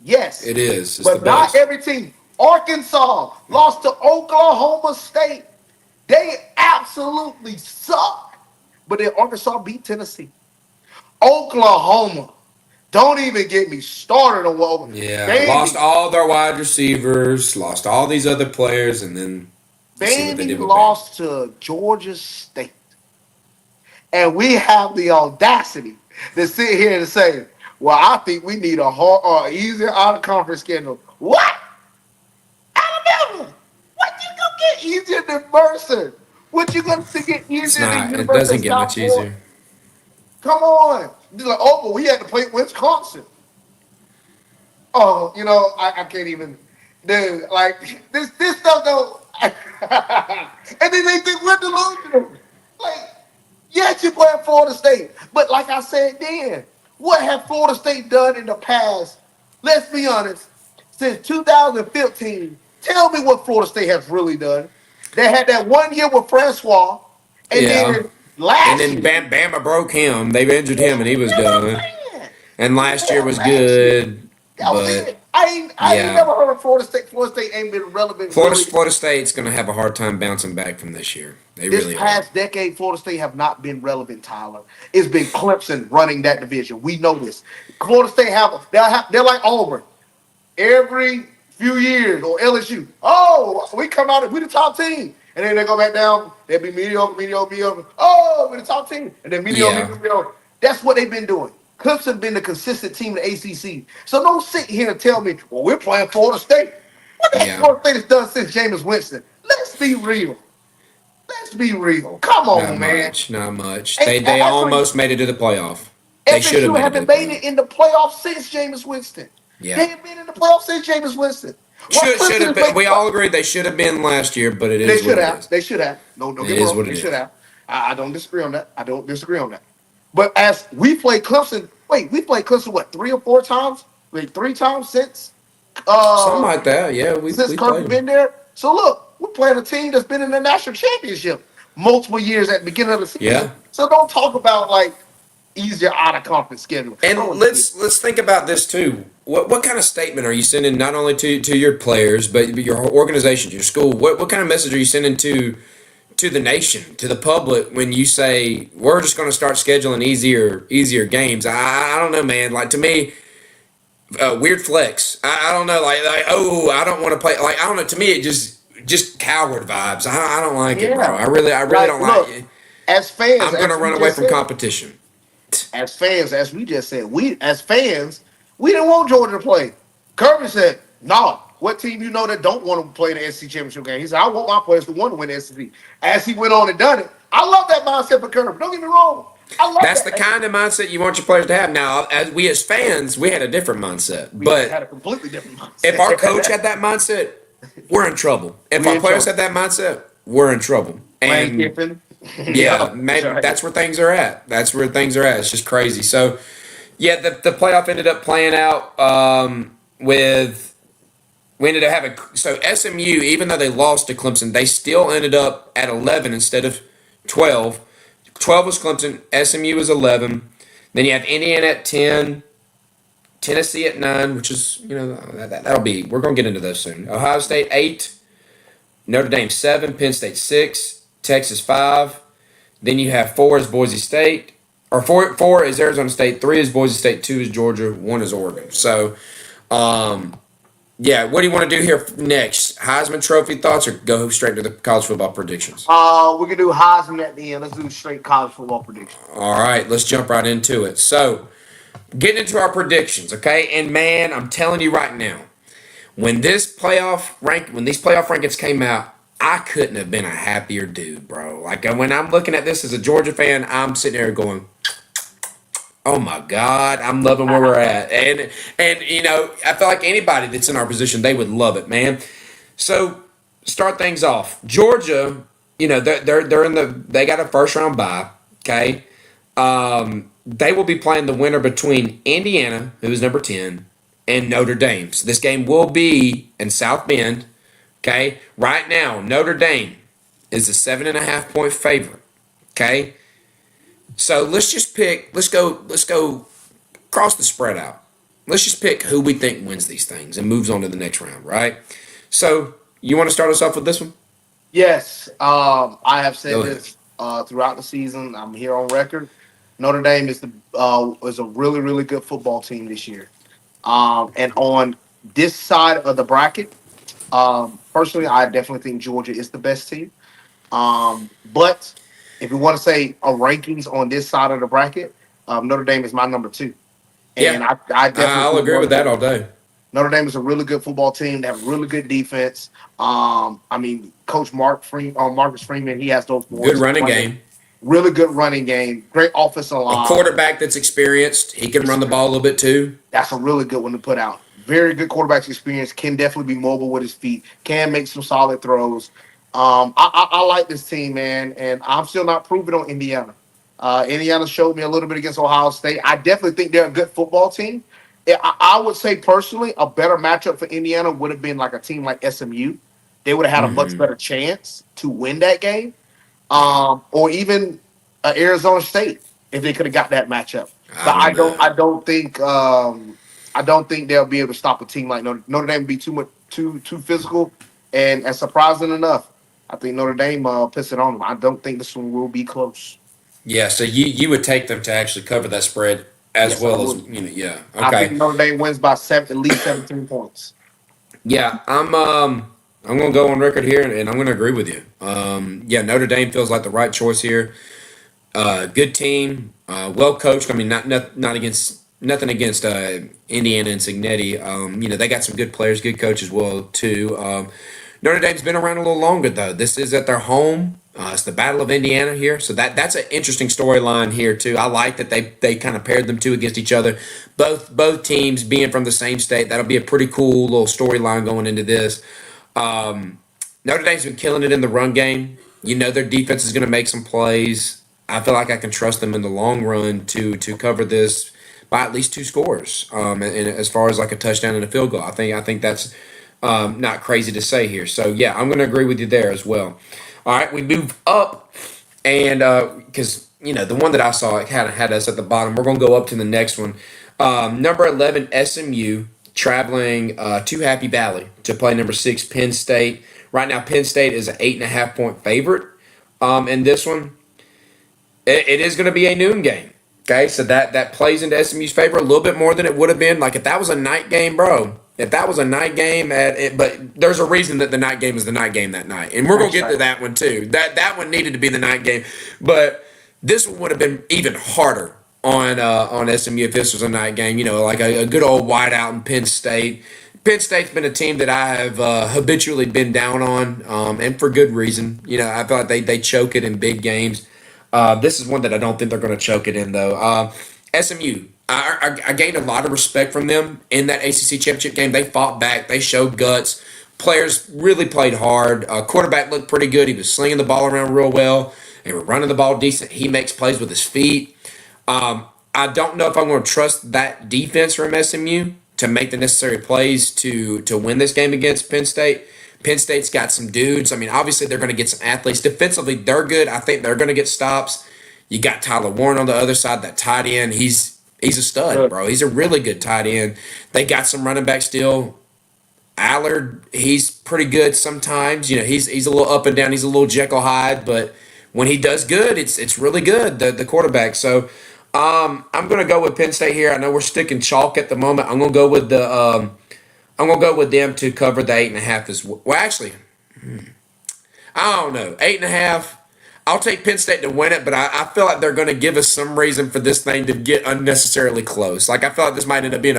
Yes, it is. It's the but not best. every team. Arkansas lost to Oklahoma State. They absolutely suck. But then Arkansas beat Tennessee. Oklahoma. Don't even get me started on what Yeah, lost Vandy. all their wide receivers, lost all these other players, and then you see what they Vandy did with Bama. lost to Georgia State. And we have the audacity to sit here and say, well, I think we need a hard or easier out of conference schedule. What? Alabama? What you gonna get easier than Mercer? What you gonna get It's easier than not. It University of doesn't get South much Florida? easier. Come on. You're like, oh, but we had to play Wisconsin. Oh, I can't even, dude. Like this stuff don't. And then they think we're delusional. Like, yes, you're playing Florida State, but like I said then, what have Florida State done in the past? Let's be honest. Since 2015, tell me what Florida State has really done. They had that 1 year with Francois, and Yeah, then and last then year, Bama broke him. They've injured him, and he was that's what I'm done. saying. And What last they year had was last year. good, That was but it. I ain't yeah, never heard of Florida State. Florida State ain't been relevant Florida really. Florida State's going to have a hard time bouncing back from this year. They This really are. past decade, Florida State have not been relevant, Tyler. It's been Clemson running that division. We know this. Florida State they're like Auburn. Every few years, or LSU. Oh, we come out, we the top team. And then they go back down, they'll be mediocre, mediocre, mediocre. Oh, we're the top team. And then mediocre, Yeah, mediocre, mediocre. That's what they've been doing. Clemson been the consistent team in the ACC. So don't sit here and tell me, well, we're playing Florida State. What the heck yeah, Florida State has done since Jameis Winston? Let's be real. Let's be real. Come not on, man. much, not much. Hey, They actually, almost made it to the playoff. They should have FSU made it to the haven't made playoff. it in the playoffs since Jameis Winston. Yeah, They haven't been in the playoffs since Jameis Winston. What should Clemson have is been. making? We all agree they should have been last year, but it They is what should it have. is. They should have. No, don't It get me is wrong. what They it should is. have. I don't disagree on that. I don't disagree on that. But as we played Clemson, wait, we played Clemson what 3 or 4 times? Wait, 3 times Something uh like that. Yeah, since we Kirby played them. been there. So look, we're playing a team that's been in the national championship multiple years at the beginning of the season. Yeah. So don't talk about like easier out of conference schedule. I And don't want to see. let's think about this too. What kind of statement are you sending not only to your players but your organization, your school? What kind of message are you sending to the nation, to the public when you say we're just going to start scheduling easier games? I don't know, man. Like to me, weird flex. I don't know. Like oh, I don't want to play. Like I don't know. To me, it just coward vibes. I don't like it, bro. Yeah. I really Like, don't like look, it. as fans, I'm going to as we run away just from said, competition. as we just said, we as fans, we didn't want Georgia to play. Kirby said, "No, what team you know that don't want to play in the SEC championship game?" He said, "I want my players to want to win the SEC." As he went on and done it, I love that mindset for Kirby. Don't get me wrong, I love That's the that. kind of mindset you want your players to have. Now, as fans, we had a different mindset. We had But a completely different if our coach mindset. had that mindset, we're in trouble. If We our in players trouble. had that mindset, we're in trouble. Lane And Kiffin. yeah, Yeah, that's maybe right. that's where things are at. That's where things are at. It's just crazy. So, yeah, the playoff ended up playing out with. We ended up having so SMU, even though they lost to Clemson, they still ended up at 11 instead of 12. 12 was Clemson, SMU was 11. Then you have Indiana at 10, Tennessee at 9, which is, that'll be, we're going to get into those soon. Ohio State 8, Notre Dame 7, Penn State 6, Texas 5. Then you have 4 is Boise State, or 4 is Arizona State, 3 is Boise State, 2 is Georgia, 1 is Oregon. So, yeah, what do you want to do here next? Heisman Trophy thoughts or go straight to the college football predictions? We can do Heisman at the end. Let's do straight college football prediction. All right, let's jump right into it. So, getting into our predictions, okay? And man, I'm telling you right now, when these playoff rankings came out, I couldn't have been a happier dude, bro. Like when I'm looking at this as a Georgia fan, I'm sitting there going, "Oh my God, I'm loving where we're at." And I feel like anybody that's in our position, they would love it, man. So start things off. Georgia, they're they got a first round bye. Okay, they will be playing the winner between Indiana, who is number 10, and Notre Dame. So this game will be in South Bend. Okay, right now Notre Dame is a 7.5 point favorite. Okay, so let's just pick. Let's go cross the spread out. Let's just pick who we think wins these things and moves on to the next round. Right. So you want to start us off with this one? Yes, I have said Go ahead. this throughout the season. I'm here on record. Notre Dame is a really really good football team this year. And on this side of the bracket, personally, I definitely think Georgia is the best team. But if we want to say a rankings on this side of the bracket, Notre Dame is my number two, and Yeah, I definitely I'll think agree with that all day. Notre Dame is a really good football team. They have really good defense. I mean, Coach Marcus Freeman, he has those Good boys running playing. game. Really good running game. Great offensive A line. quarterback that's experienced. He can run the ball a little bit too. That's a really good one to put out. Very good quarterback experience. Can definitely be mobile with his feet. Can make some solid throws. I like this team, man, and I'm still not proving on Indiana. Indiana showed me a little bit against Ohio State. I definitely think they're a good football team. I would say personally, a better matchup for Indiana would have been like a team like SMU. They would have had a much better chance to win that game, or even Arizona State if they could have got that matchup. I But don't know. I don't think they'll be able to stop a team like Notre Dame. Would be too physical, and surprising enough, I think Notre Dame puts it on them. I don't think this one will be close. Yeah, so you would take them to actually cover that spread as Yes, I well as would. yeah. I think Okay. Notre Dame wins by at least 17 points. Yeah, I'm gonna go on record here and I'm gonna agree with you. Yeah, Notre Dame feels like the right choice here. Good team, well coached. I mean, not against nothing against Indiana and Signetti. They got some good players, good coach as well too. Notre Dame's been around a little longer though. This is at their home. It's the Battle of Indiana here, so that's an interesting storyline here too. I like that they kind of paired them two against each other. Both teams being from the same state, that'll be a pretty cool little storyline going into this. Notre Dame's been killing it in the run game. Their defense is going to make some plays. I feel like I can trust them in the long run to cover this by at least two scores. And as far as like a touchdown and a field goal, I think that's not crazy to say here. So yeah, I'm going to agree with you there as well. All right, we move up, and because the one that I saw it had us at the bottom. We're going to go up to the next one. Number 11 SMU traveling to Happy Valley to play number 6 Penn State. Right now, Penn State is an 8.5 point favorite. In this one, it is going to be a noon game. Okay, so that plays into SMU's favor a little bit more than it would have been. Like if that was a night game, bro. If that was a night game but there's a reason that the night game is the night game that night, and we're gonna That's get to right. that one too. That one needed to be the night game, but this one would have been even harder on SMU if this was a night game. Like a good old whiteout in Penn State. Penn State's been a team that I have habitually been down on, and for good reason. I feel like they choke it in big games. This is one that I don't think they're going to choke it in, though. SMU, I gained a lot of respect from them in that ACC championship game. They fought back. They showed guts. Players really played hard. Quarterback looked pretty good. He was slinging the ball around real well. They were running the ball decent. He makes plays with his feet. I don't know if I'm going to trust that defense from SMU to make the necessary plays to win this game against Penn State. Penn State's got some dudes. I mean, obviously they're going to get some athletes. Defensively, they're good. I think they're going to get stops. You got Tyler Warren on the other side, that tight end. He's a stud, Good. bro. He's a really good tight end. They got some running back still. Allard, he's pretty good sometimes. He's a little up and down. He's a little Jekyll Hyde, but when he does good, it's really good. The quarterback. So I'm going to go with Penn State here. I know we're sticking chalk at the moment. I'm going to go with I'm gonna go with them to cover the 8.5 as well. Well, actually, I don't know. 8.5. I'll take Penn State to win it, but I feel like they're going to give us some reason for this thing to get unnecessarily close. Like, I feel like this might end up being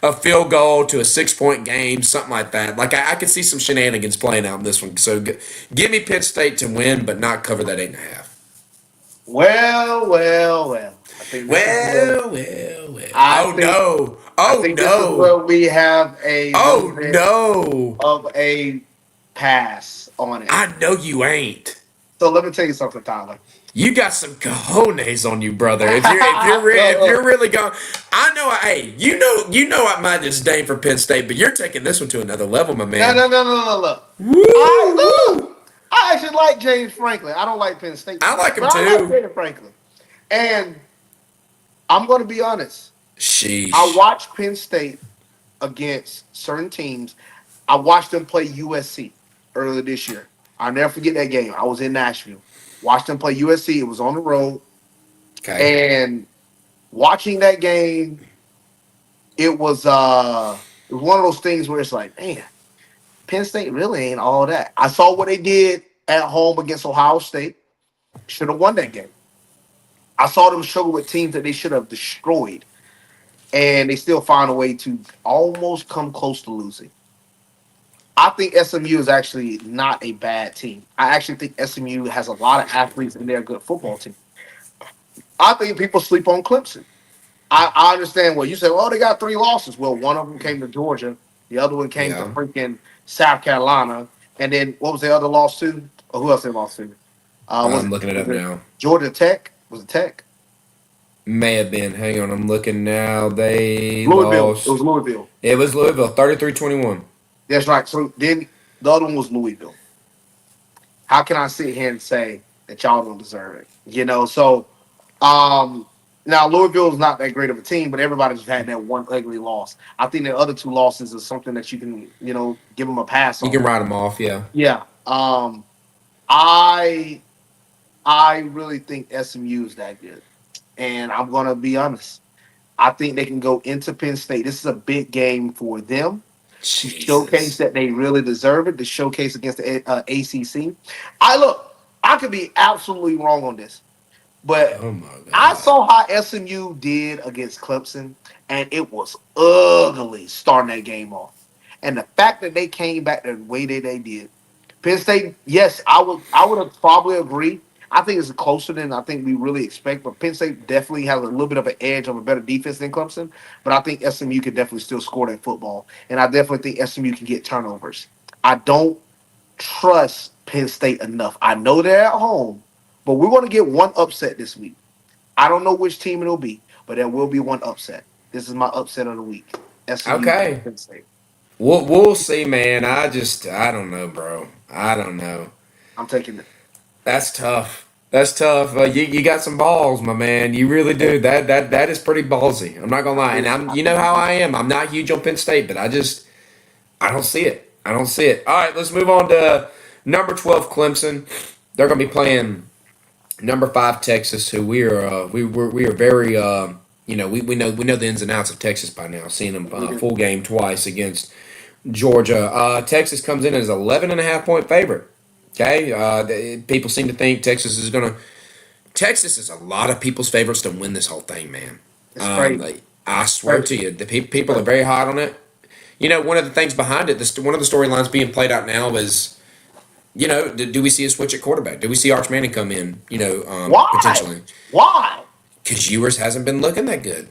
a field goal to a 6-point game, something like that. Like, I could see some shenanigans playing out in this one. So, give me Penn State to win, but not cover that 8.5. Well, well, well. I think this is where Well, well, well. I Oh, think no. I Oh, think this is no. where we have a little Oh, bit no. of a pass on it. I know you ain't. So let me tell you something, Tyler. You got some cojones on you, brother. If Look, you're really going, I know. Hey, you know I might disdain for Penn State, but you're taking this one to another level, my no, man. no, no, no, no, look. I Woo! look. I actually like James Franklin. I don't like Penn State too I much, like him but I like too. James Franklin. And I'm going to be honest. I Sheesh. watched Penn State against certain teams. I watched them play USC earlier this year. I'll never forget that game. I was in Nashville. Watched them play USC. It was on the road. Okay. And watching that game, it was one of those things where it's like, man, Penn State really ain't all that. I saw what they did at home against Ohio State. Should have won that game. I saw them struggle with teams that they should have destroyed, and they still find a way to almost come close to losing. I think SMU is actually not a bad team. I actually think SMU has a lot of athletes and they're a good football team. I think people sleep on Clemson. I understand what you said. Well, they got 3 losses. Well, one of them came to Georgia, the other one came to Yeah. freaking South Carolina, and then what was the other loss to? Or who else they lost to? I'm looking it up Was it now. Georgia Tech? Was it Tech? May have been. Hang on, I'm looking now. They Louisville. It was lost. Louisville. It was Louisville, 33-21. That's right. So then the other one was Louisville. How can I sit here and say that y'all don't deserve it? So um now Louisville is not that great of a team, but everybody's had that one ugly loss. I think the other 2 losses is something that you can, give them a pass You on. can write them off, yeah. Yeah. I I really think SMU is that good. And I'm gonna be honest. I think they can go into Penn State. This is a big game for them to showcase Jesus. that they really deserve it, to showcase against the ACC. I look, I could be absolutely wrong on this, but Oh my I God. saw how SMU did against Clemson, and it was ugly starting that game off. And the fact that they came back the way that they did, Penn State, yes, I would have probably agree. I think it's closer than I think we really expect, but Penn State definitely has a little bit of an edge of a better defense than Clemson. But I think SMU can definitely still score that football, and I definitely think SMU can get turnovers. I don't trust Penn State enough. I know they're at home, but we're going to get one upset this week. I don't know which team it'll be, but there will be one upset. This is my upset of the week. SMU Okay. Penn State. We'll see, man. I don't know, bro. I don't know. I'm taking it. That's tough. That's tough. You got some balls, my man. You really do. That is pretty ballsy. I'm not gonna lie. And I'm, you know how I am. I'm not huge on Penn State, but I don't see it. I don't see it. All right, let's move on to number 12 Clemson. They're gonna be playing number 5 Texas, who we are very we know the ins and outs of Texas by now. Seeing them full game twice against Georgia. Texas comes in as 11.5 point favorite. Okay, people seem to think Texas is a lot of people's favorites to win this whole thing, man. It's crazy. I It's swear crazy. to you, the people are very hot on it. One of the things behind it, one of the storylines being played out now is, do we see a switch at quarterback? Do we see Arch Manning come in? Why? Potentially, Why? because Ewers hasn't been looking that good.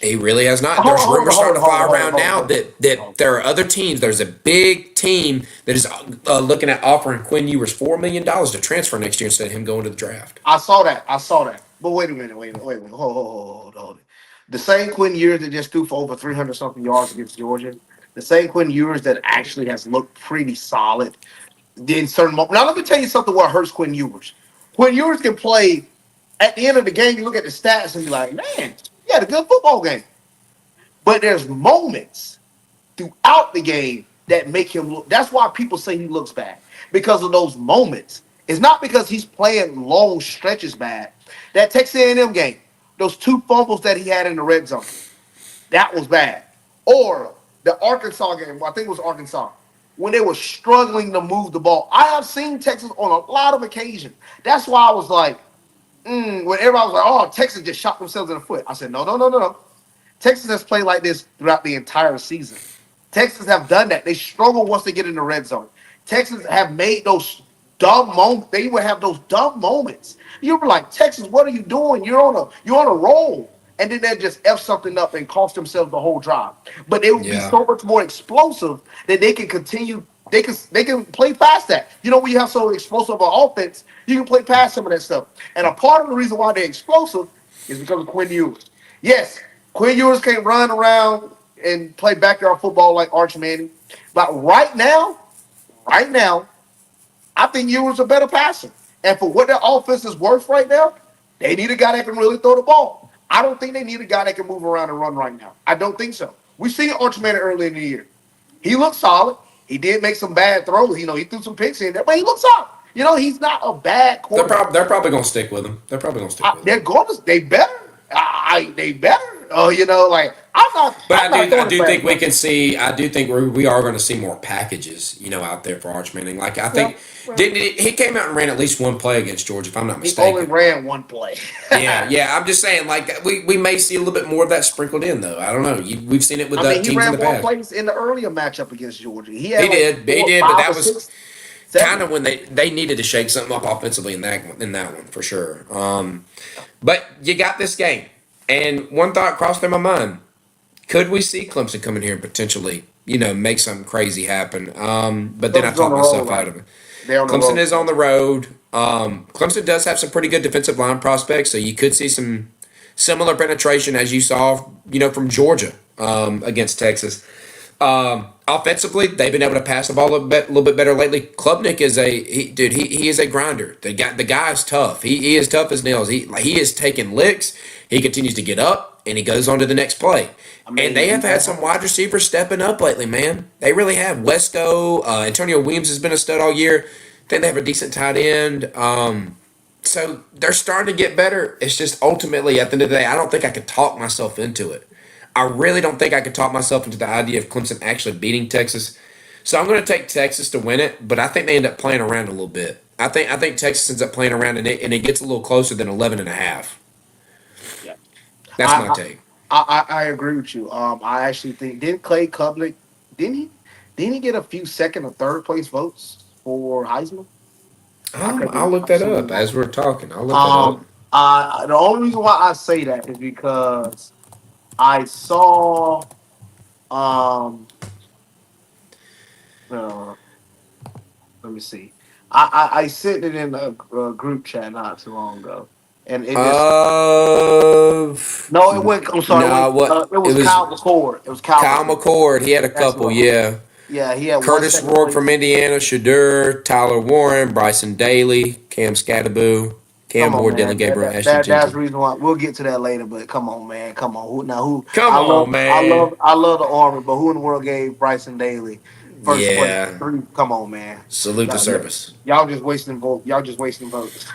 He really has not. Hold There's on, hold rumors on, hold starting on, to fly hold on, around hold on, now hold on. that there are other teams. There's a big team that is looking at offering Quinn Ewers $4 million to transfer next year instead of him going to the draft. I saw that. I saw that. But wait a minute. Wait a minute. Wait a minute. Hold. The same Quinn Ewers that just threw for over 300 something yards against Georgia. The same Quinn Ewers that actually has looked pretty solid. In certain moments. Now let me tell you something. What hurts Quinn Ewers? Quinn Ewers can play. At the end of the game, you look at the stats and be like, man, he had a good football game. But there's moments throughout the game that make him look. That's why people say he looks bad because of those moments. It's not because he's playing long stretches bad. That Texas A&M game, those 2 fumbles that he had in the red zone, that was bad. Or the Arkansas game, well, I think it was Arkansas. when they were struggling to move the ball. I have seen Texas on a lot of occasions. That's why I was like, when everybody was like, "Oh, Texas just shot themselves in the foot." I said, "No, no, no, no, no. Texas has played like this throughout the entire season. Texas have done that. They struggle once they get in the red zone. Texas have made those dumb moments. They would have those dumb moments. You were like, Texas, what are you doing? You're on a roll. And then they just F something up and cost themselves the whole drive. But they would be Yeah. so much more explosive that they can continue. They can play past that. When you have so explosive an offense, you can play past some of that stuff. And a part of the reason why they're explosive is because of Quinn Ewers. Yes, Quinn Ewers can't run around and play backyard football like Arch Manning. But right now, I think Ewers a better passer. And for what their offense is worth right now, they need a guy that can really throw the ball. I don't think they need a guy that can move around and run right now. I don't think so. We seen Arch Manning early in the year. He looked solid. He did make some bad throws. He threw some picks in there, but he looked solid. He's not a bad quarterback. They're probably gonna stick with him. They're probably gonna stick with him. They're going to. They better. They better. Like I'm not. But I'm not I throwing it do think back. we can see. I do think we are going to see more packages, out there for Arch Manning. Like I Well, think well, didn't he came out and ran at least one play against Georgia, if I'm not he only mistaken. ran one play. Yeah, yeah. I'm just saying, like we may see a little bit more of that sprinkled in, though. I don't know. We've seen it with I mean, he teams in ran the more past. plays in the earlier matchup against Georgia. He had He like did, he four, did, but five, or that was six, kind seven. of when they needed to shake something up offensively in that one for sure. But you got this game, and one thought crossed through my mind: could we see Clemson come in here and potentially, make something crazy happen? But then I Clemson's on talked the roll, myself out right? of it. They're on the Clemson road. is on the road. Clemson does have some pretty good defensive line prospects, so you could see some similar penetration as you saw, from Georgia against Texas. Offensively, they've been able to pass the ball little bit better lately. Klubnik is he is a grinder. The guy is tough. He is tough as nails. He is taking licks. He continues to get up and he goes on to the next play. I And they mean, have had some wide receivers stepping up lately, man. They really have. Wesco, Antonio Williams has been a stud all year. I think they have a decent tight end. So they're starting to get better. It's just ultimately at the end of the day, I don't think I could talk myself into it. I really don't think I could talk myself into the idea of Clemson actually beating Texas. So I'm going to take Texas to win it, but I think they end up playing around a little bit. I think Texas ends up playing around and it gets a little closer than 11 and a half. yeah. That's my I, take. I agree with you. I actually think didn't Clay Kublik didn't he didn't he get a few second or third place votes for Heisman? I could I'll be look that up absolutely wrong. as we're talking. I'll look that up. Um, the only reason why I say that is because I saw um uh, let me see. I sent it in a group chat not too long ago, and it just Uh, no, it went. I'm sorry, no, what it it was was Kyle McCord. It was Kyle Kyle McCord. McCord. He had a That's couple, what it was. yeah. Yeah, he had one Curtis second Rourke from place. Indiana, Shadur, Tyler Warren, Bryson Daly, Cam Scattaboo, Cam Come on, Ward, Dylan man. Gabriel, Ashton That's Jenkins. the reason why we'll get to that later. But come on, man. Come on. Who? Come I on, love, man. I love the Army, but who in the world gave Bryson Daly first place? Yeah. Three. Come on, man. Salute the Y'all, service. y'all just wasting vote. Y'all just wasting votes.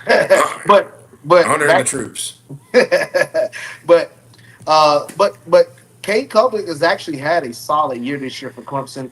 Honor, but honoring the back. troops. but but Kate Kublik has actually had a solid year this year for Clemson.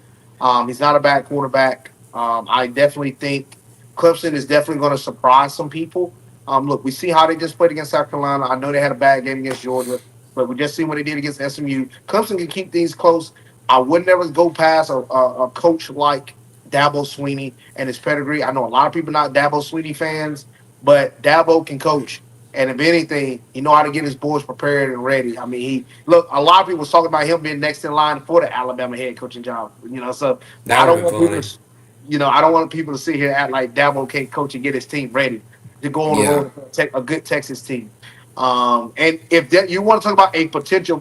He's not a bad quarterback. I definitely think Clemson is definitely going to surprise some people. Look, we see how they just played against South Carolina. I know they had a bad game against Georgia, but we just seen what they did against SMU. Clemson can keep things close. I would never go past a coach like Dabo Sweeney and his pedigree. I know a lot of people not Dabo Sweeney fans, but Dabo can coach. And if anything, he know how to get his boys prepared and ready. I mean, he look. A lot of people was talking about him being next in line for the Alabama head coaching job. So That I would don't have been want people funny. to, I don't want people to sit here and act like Dabo can't coach and get his team ready to go on the Yeah. road and take a good Texas team. And if that, you want to talk about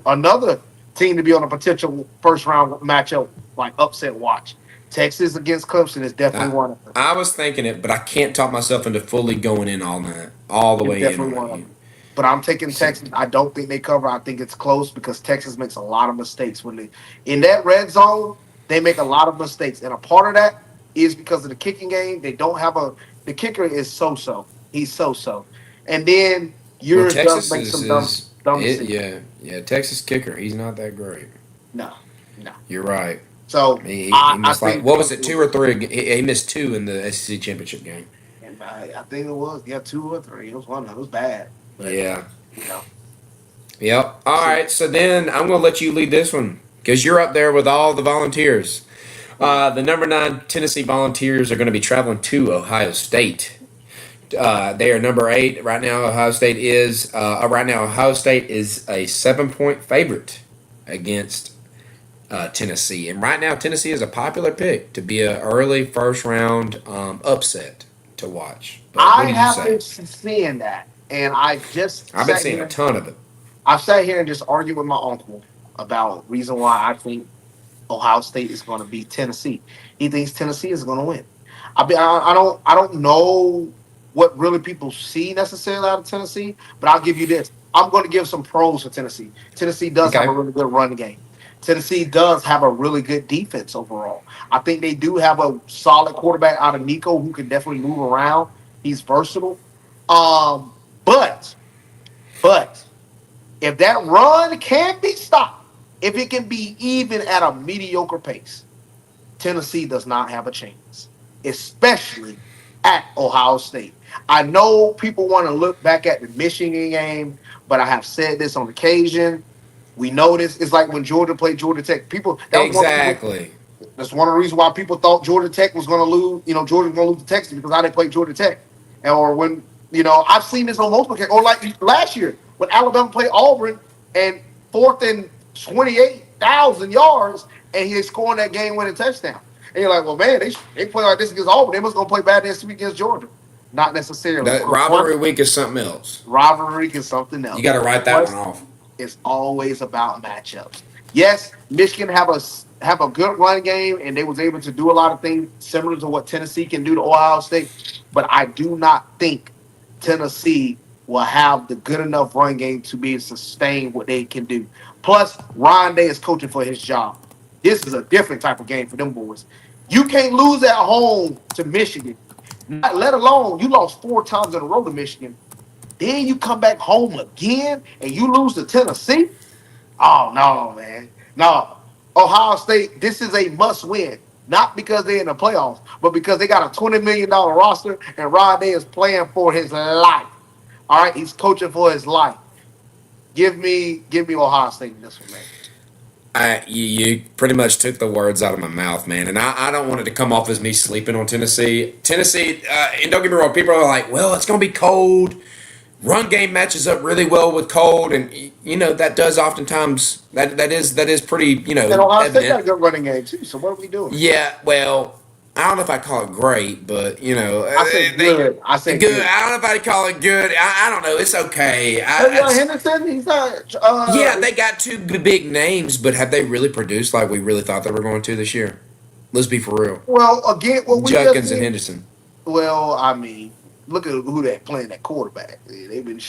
another team to be on a potential first round matchup like upset watch, Texas against Clemson is definitely I, one of them. I was thinking it, but I can't talk myself into fully going in all night, all the It's way in definitely on one of it. them. But I'm taking So, Texas. I don't think they cover. I think it's close because Texas makes a lot of mistakes when they in that red zone. They make a lot of mistakes, and a part of that is because of the kicking game. They don't have a the kicker is so so. He's so so, and then well, yours does Texas make some dumb is decisions. yeah, yeah. Texas kicker, he's not that great. No, no. You're right. So He I missed like think what was it, Tennessee will two or win. three? He missed two in the SEC championship game. And I think it was, yeah, 2 or 3. It was one of them. It was bad. But, Yeah. you know, Yep. All see. right. So then I'm going to let you lead this one because you're up there with all the Volunteers. The number 9 Tennessee Volunteers are going to be traveling to Ohio State. They are number 8 right now. Ohio State is a 7-point favorite against Tennessee, and right now Tennessee is a popular pick to be an early first round upset to watch. But what I do you have say? been seeing that. And I just I've been sat seeing a here. ton of it. I've sat here and just argued with my uncle about reason why I think Ohio State is going to beat Tennessee. He thinks Tennessee is going to win. I don't know what really people see necessarily out of Tennessee, but I'll give you this. I'm going to give some pros for Tennessee. Tennessee does have a Okay. really good run game. Tennessee does have a really good defense overall. I think they do have a solid quarterback out of Nico who can definitely move around. He's versatile. Um, but but if that run can be stopped, if it can be even at a mediocre pace, Tennessee does not have a chance, especially at Ohio State. I know people want to look back at the Michigan game, but I have said this on occasion. We know this. It's like when Georgia played Georgia Tech. People that was one reason. Exactly. That's one of the reasons why people thought Georgia Tech was going to lose. Georgia was going to lose to Texas because I didn't play Georgia Tech. Or when I've seen this on multiple occasions. Or like last year when Alabama played Auburn and 4th and 28,000 yards, and he's scoring that game-winning touchdown. And you're like, well, man, they play like this against Auburn. They must going to play bad next week against Georgia. Not necessarily. That rivalry week is something else. Rivalry is something You else. got to write that one off. It's always about matchups. Yes, Michigan have a good run game, and they was able to do a lot of things similar to what Tennessee can do to Ohio State. But I do not think Tennessee will have the good enough run game to be able to sustain what they can do. Plus, Ryan Day is coaching for his job. This is a different type of game for them boys. You can't lose at home to Michigan, not let alone you lost 4 times in a row to Michigan. Then you come back home again and you lose to Tennessee. Oh no, man. No. Ohio State, this is a must win. Not because they're in the playoffs, but because they got a $20 million roster and Rod Day is playing for his life. All right, he's coaching for his life. Give me Ohio State in this one, man. You pretty much took the words out of my mouth, man. And I don't want it to come off as me sleeping on Tennessee. Tennessee, and don't get me wrong, people are like, well, it's going to be cold. Run game matches up really well with cold, and that does oftentimes that is pretty And Ohio State got a evident. good running game too. So what are we doing? Yeah, well, I don't know if I call it great, but I said they good. I said good. good. I don't know if I call it good. I don't know. It's okay. Henderson, he's not. Yeah, they got two big names, but have they really produced like we really thought they were going to this year? Let's be for real. Well, again, what we just Judkins and did. Henderson. Well, I mean, look at who that playing that quarterback. They've been.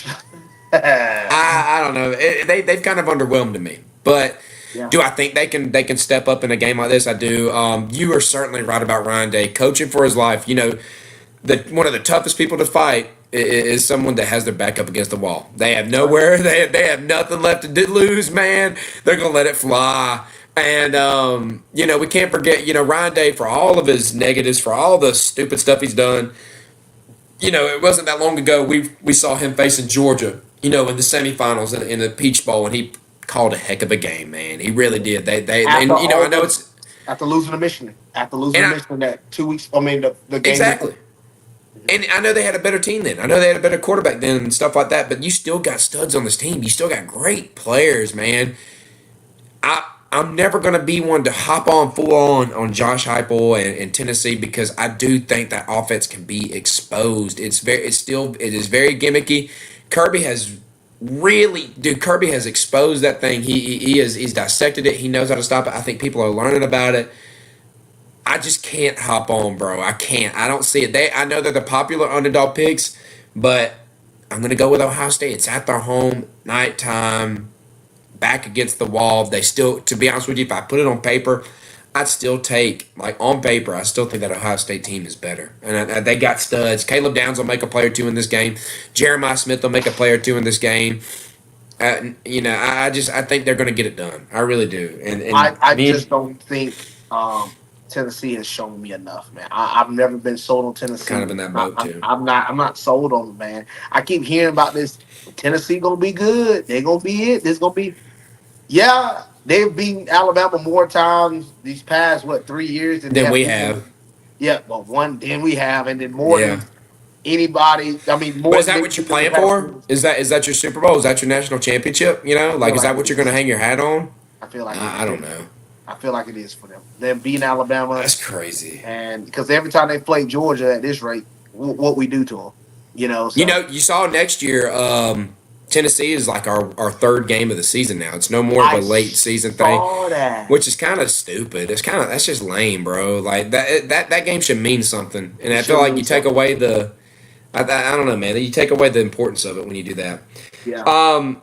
I don't know. They've kind of underwhelmed to me, but Yeah. do I think they can step up in a game like this? I do. You are certainly right about Ryan Day coaching for his life. One of the toughest people to fight is someone that has their back up against the wall. They have nowhere. They have nothing left to lose. Man, they're gonna let it fly. And we can't forget. Ryan Day, for all of his negatives, for all the stupid stuff he's done. It wasn't that long ago we saw him facing Georgia. In the semifinals in the Peach Bowl, and he called a heck of a game, man. He really did. They After and all I know the, it's after losing to Michigan, and that 2 weeks. I mean, the game. exactly. And I know they had a better team then. I know they had a better quarterback then and stuff like that. But you still got studs on this team. You still got great players, man. I'm never gonna be one to hop on full on Josh Heupel and Tennessee because I do think that offense can be exposed. It is very gimmicky. Kirby has Kirby has exposed that thing. He's dissected it. He knows how to stop it. I think people are learning about it. I just can't hop on, bro. I can't. I don't see it. I know they're the popular underdog picks, but I'm gonna go with Ohio State. It's at their home, nighttime, back against the wall. They still, to be honest with you, if I put it on paper, I'd still take, like on paper, I still think that Ohio State team is better. And they got studs. Caleb Downs will make a play or two in this game. Jeremiah Smith will make a play or two in this game. I think they're going to get it done. I really do. And I me, just don't think Um, Tennessee has shown me enough, man. I've never been sold on Kind Tennessee. of in that boat too. I'm not sold on them, man. I keep hearing about this. Tennessee gonna be good. They're gonna be it. This gonna be yeah. They've beaten Alabama more times these past 3 years than they Then have we beaten. have. Yeah, but one then we have, and then more Yeah. than anybody. I mean, But more is than that they what you're beat in the playing past for? years. Is that your Super Bowl? Is that your national championship? I Like feel is like that it what you're going to is. hang your hat on? I feel like it I don't is. know. I feel like it is for them. Them beating Alabama, That's crazy. and because every time they play Georgia at this rate, what we do to them, So You saw next year. Tennessee is like our third game of the season now. It's no more of a I late season thing, saw that. which is kind of stupid. That's just lame, bro. Like that game should mean something, and It I feel should like mean you take something. away I don't know, man. You take away the importance of it when you do that. Yeah. Um,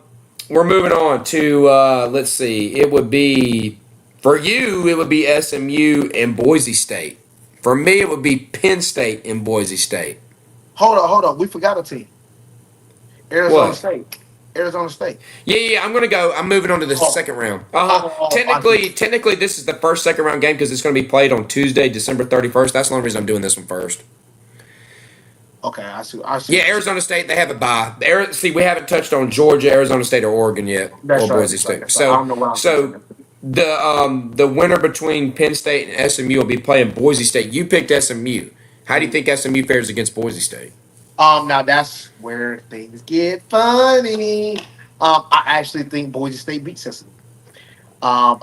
we're moving on to let's see. It would be for you. It would be SMU and Boise State. For me, it would be Penn State and Boise State. Hold on. We forgot a team. Arizona What? State. Arizona State. Yeah. I'm gonna go. I'm moving on to the Oh, second round. I see. Technically, this is the first second round game because it's going to be played on Tuesday, December 31st. That's the only reason I'm doing this one first. Okay, I see. I see. Yeah, Arizona State, they have a bye. See, we haven't touched on Georgia, Arizona State, or Oregon yet, or That's right. Boise That's right. State. That's right. I don't know what I'm So thinking. the winner between Penn State and SMU will be playing Boise State. You picked SMU. How do you think SMU fares against Boise State? Now that's where things get funny. I actually think Boise State beats Sesame.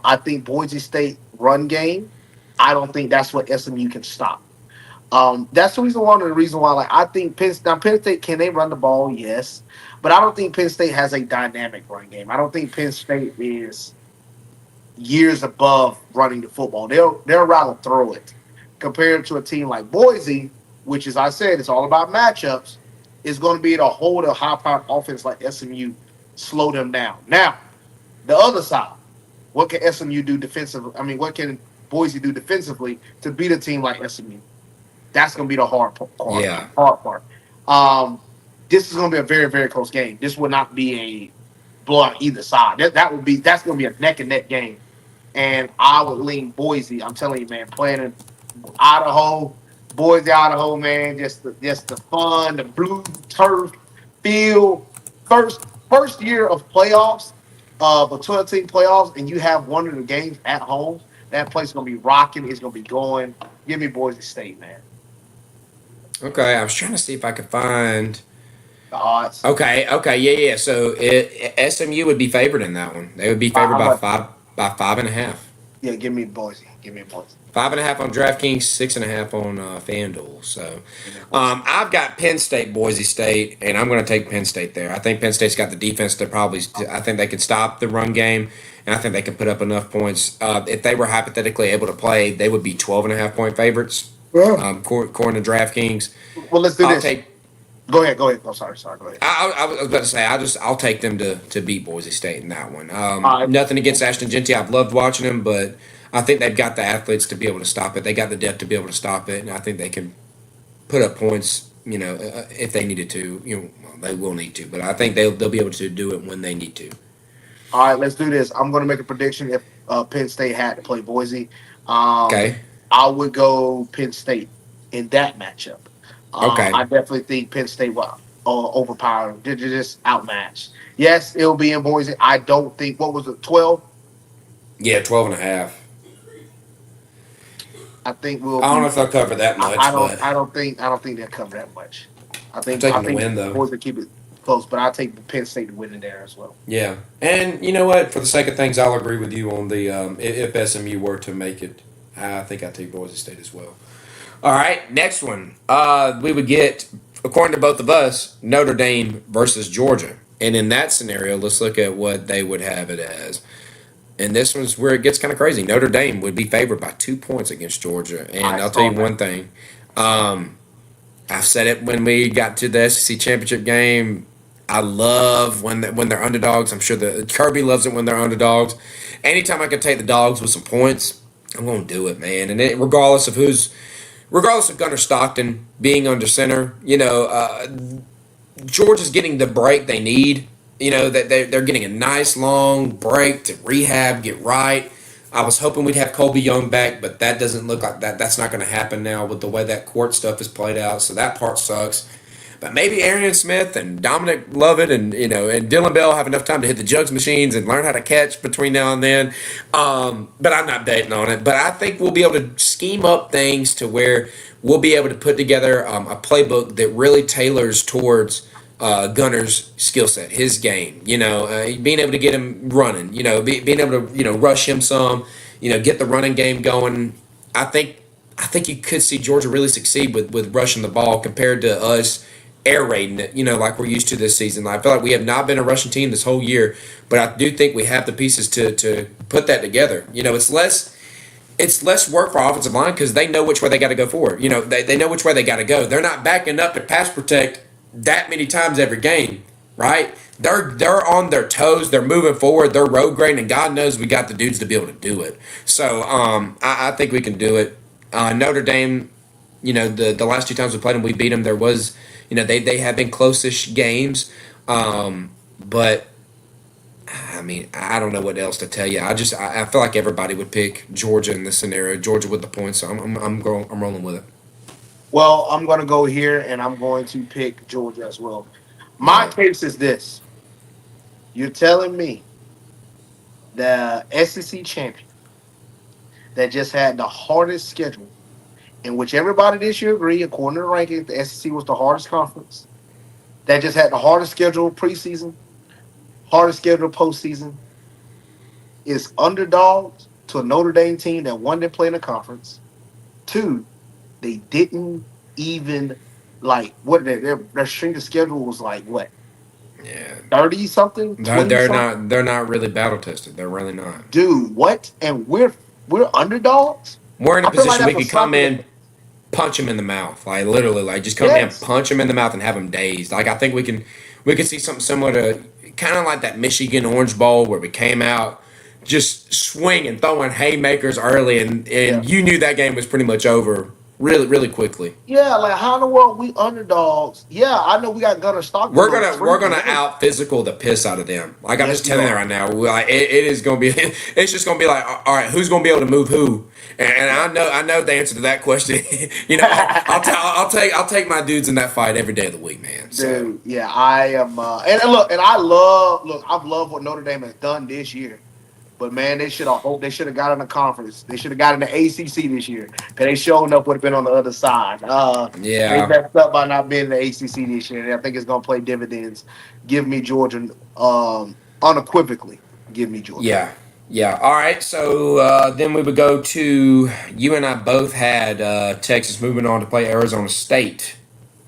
I think Boise State run game. I don't think that's what SMU can stop. That's the reason. One of the reason why, like, I think Penn State can they run the ball? Yes, but I don't think Penn State has a dynamic run game. I don't think Penn State is years above running the football. They'll rather throw it compared to a team like Boise, which, as I said, it's all about matchups. Is going to be able to hold a high-powered offense like SMU, slow them down. Now, the other side, what can SMU do defensively? I mean, what can Boise do defensively to beat a team like SMU? That's going to be the Yeah. hard part. This is going to be a very, very close game. This will not be a blowout on either side. That's going to be a neck and neck game. And I would lean Boise. I'm telling you, man, playing in Idaho, Boise, Idaho, man, just the fun, the blue turf field. First year of playoffs, of a 12-team playoffs, and you have one of the games at home. That place is gonna be rocking. It's gonna be going. Give me Boise State, man. Okay, I was trying to see if I could find. The odds. Okay, yeah. So SMU would be favored in that one. They would be favored How by much? five and a half. Yeah, give me Boise. Give me Boise. 5.5 on DraftKings, 6.5 on FanDuel. So, Give me Boise. I've got Penn State, Boise State, and I'm going to take Penn State there. I think Penn State's got the defense to probably. I think they can stop the run game, and I think they can put up enough points. If they were hypothetically able to play, they would be 12.5 point favorites. Yeah. According to DraftKings, Well, let's do I'll this. take. Go ahead. Go ahead. Oh, sorry. Go ahead. I was about to say I'll take them to beat Boise State in that one. All right. Nothing against Ashton Genty. I've loved watching him, but I think they've got the athletes to be able to stop it. They got the depth to be able to stop it, and I think they can put up points. If they needed to, well, they will need to, but I think they'll be able to do it when they need to. All right. Let's do this. I'm gonna make a prediction. If Penn State had to play Boise, um, Okay. I would go Penn State in that matchup. Okay. I definitely think Penn State will overpower. They're just outmatched. Yes, it'll be in Boise. I don't think what was it 12. Yeah, 12.5. I think we'll I don't know be. if they'll cover that much, but I don't think they'll cover that much. I'm taking the think win though. Boise keep it close, but I'll take Penn State to win in there as well. Yeah, and you know what? For the sake of things, I'll agree with you on the if SMU were to make it, I think I take Boise State as well. All right, next one. We would get, according to both of us, Notre Dame versus Georgia, and in that scenario, let's look at what they would have it as. And this one's where it gets kind of crazy. Notre Dame would be favored by 2 points against Georgia, I and I'll tell saw you that. one thing. I've said it when we got to the SEC championship game. I love when they're underdogs. I'm sure the Kirby loves it when they're underdogs. Anytime I can take the dogs with some points, I'm gonna do it, man. And regardless of Gunnar Stockton being under center, Georgia's getting the break they need. That they're getting a nice long break to rehab, get right. I was hoping we'd have Colby Young back, but that doesn't look like that. That's not going to happen now with the way that court stuff is played out. So that part sucks. But maybe Arian Smith and Dominic Lovett and and Dylan Bell have enough time to hit the jugs machines and learn how to catch between now and then. But I'm not betting on it. But I think we'll be able to scheme up things to where we'll be able to put together a playbook that really tailors towards Gunner's skill set, his game. Being able to get him running. Being able to rush him some. Get the running game going. I think you could see Georgia really succeed with rushing the ball compared to us air raiding it, like we're used to this season. I feel like we have not been a rushing team this whole year, but I do think we have the pieces to put that together. It's less work for our offensive line because they know which way they got to go forward. They know which way they got to go. They're not backing up to pass protect that many times every game, right? They're on their toes. They're moving forward. They're road grading, and God knows we got the dudes to be able to do it. So I think we can do it. Notre Dame, the last two times we played them, we beat them. There was, they have been close-ish games, but I mean, I don't know what else to tell you. I feel like everybody would pick Georgia in this scenario. Georgia with the points, so I'm rolling with it. Well, I'm going to go here, and I'm going to pick Georgia as well. All My right. case is this: you're telling me the SEC champion that just had the hardest schedule, in which everybody this year agree, according to the rankings, the SEC was the hardest conference. That just had the hardest schedule preseason, hardest schedule postseason, is underdogs to a Notre Dame team that won their play in the conference. Two, they didn't even like what their strength of schedule was like what Yeah, 30 something, they're, 20 they're something. not they're not really battle tested. They're really not. Dude, what? And we're underdogs. We're in a I feel like position we that's a could come slap in the in, face. punch him in the mouth, like literally, like just come in, Yes. punch him in the mouth, and have him dazed. Like I think we can see something similar to kind of like that Michigan Orange Bowl where we came out just swinging, throwing haymakers early, and Yeah. you knew that game was pretty much over really really quickly. Yeah, like how in the world we underdogs? Yeah, I know we got Gunner Stockton We're on a gonna we're freaking gonna game. out physical the piss out of them. Like I'm Yes, just we telling you are. right now, like it is gonna be. It's just gonna be like, all right, who's gonna be able to move who? And I know the answer to that question. I'll take my dudes in that fight every day of the week, man. So Dude, yeah, I am. And look, and I look, I've loved what Notre Dame has done this year. But man, they should have hoped they should have got in the conference. They should have got in the ACC this year because they showing up would have been on the other side. They yeah, messed up by not being in the ACC this year. And I think it's going to play dividends. Give me Georgia, unequivocally. Give me Georgia. yeah, yeah. All right, so then we would go to you and I both had Texas moving on to play Arizona State.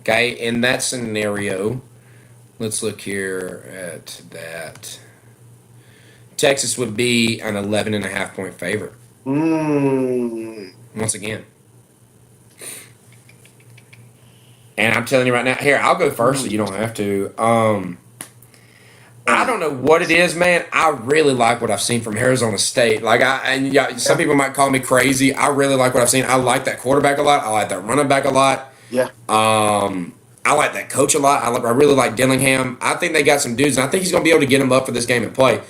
Okay, in that scenario, let's look here at that. Texas would be an 11.5 point favorite. Mm. Once again. And I'm telling you right now, here, I'll go first so you don't have to. I don't know what it is, man. I really like what I've seen from Arizona State. Yeah, some Yeah, people might call me crazy. I really like what I've seen. I like that quarterback a lot. I like that running back a lot. yeah. I like that coach a lot. I really like Dillingham. I think they got some dudes, and I think he's going to be able to get them up for this game and play.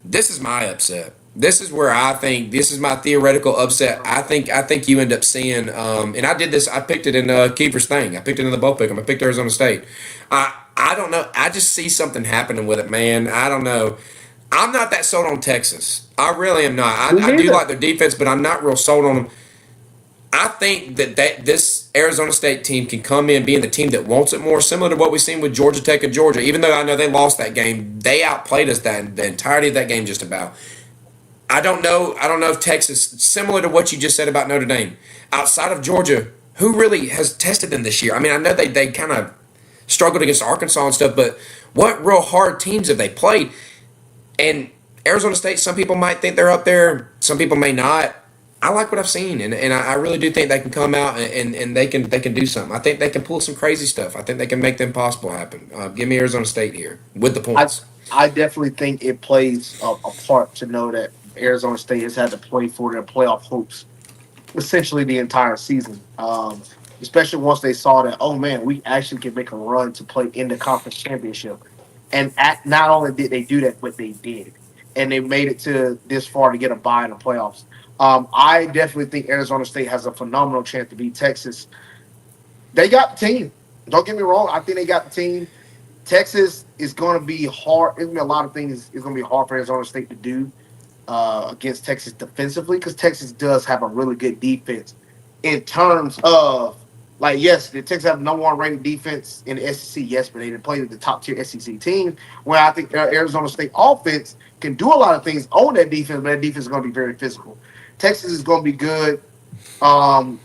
This is my upset. This is where I think this is my theoretical upset. I think you end up seeing, and I did this. I picked it in Kiefer's thing. I picked it in the bowl pick 'em. I picked Arizona State. I don't know. I just see something happening with it, man. I don't know. I'm not that sold on Texas. I really am not. Me I do neither. like their defense, but I'm not real sold on them. I think that this Arizona State team can come in being the team that wants it more, similar to what we've seen with Georgia Tech and Georgia. Even though I know they lost that game, they outplayed us that the entirety of that game just about. I don't know. I don't know if Texas, similar to what you just said about Notre Dame, outside of Georgia, who really has tested them this year? I mean, I know they kind of struggled against Arkansas and stuff, but what real hard teams have they played? And Arizona State, some people might think they're up there, some people may not. I like what I've seen, and I really do think they can come out and they can do something. I think they can pull some crazy stuff. I think they can make the impossible happen. Give me Arizona State here with the I points. I definitely think it plays a part to know that Arizona State has had to play for their playoff hopes essentially the entire season. Especially once they saw that, oh man, we actually can make a run to play in the conference championship. And not only did they do that, but they did. and they made it to this far to get a bye in the playoffs. I definitely think Arizona State has a phenomenal chance to beat Texas. They got the team. Don't get me wrong. I think they got the team. Texas is going to be hard. It's going to be a lot of things. It's going to be hard for Arizona State to do against Texas defensively because Texas does have a really good defense in terms of like yes, the Texas have the number one rated defense in the SEC. Yes, but they didn't play with the top tier SEC teams. Where I think Arizona State offense can do a lot of things on that defense, but that defense is going to be very physical. Texas is going to be good. Um,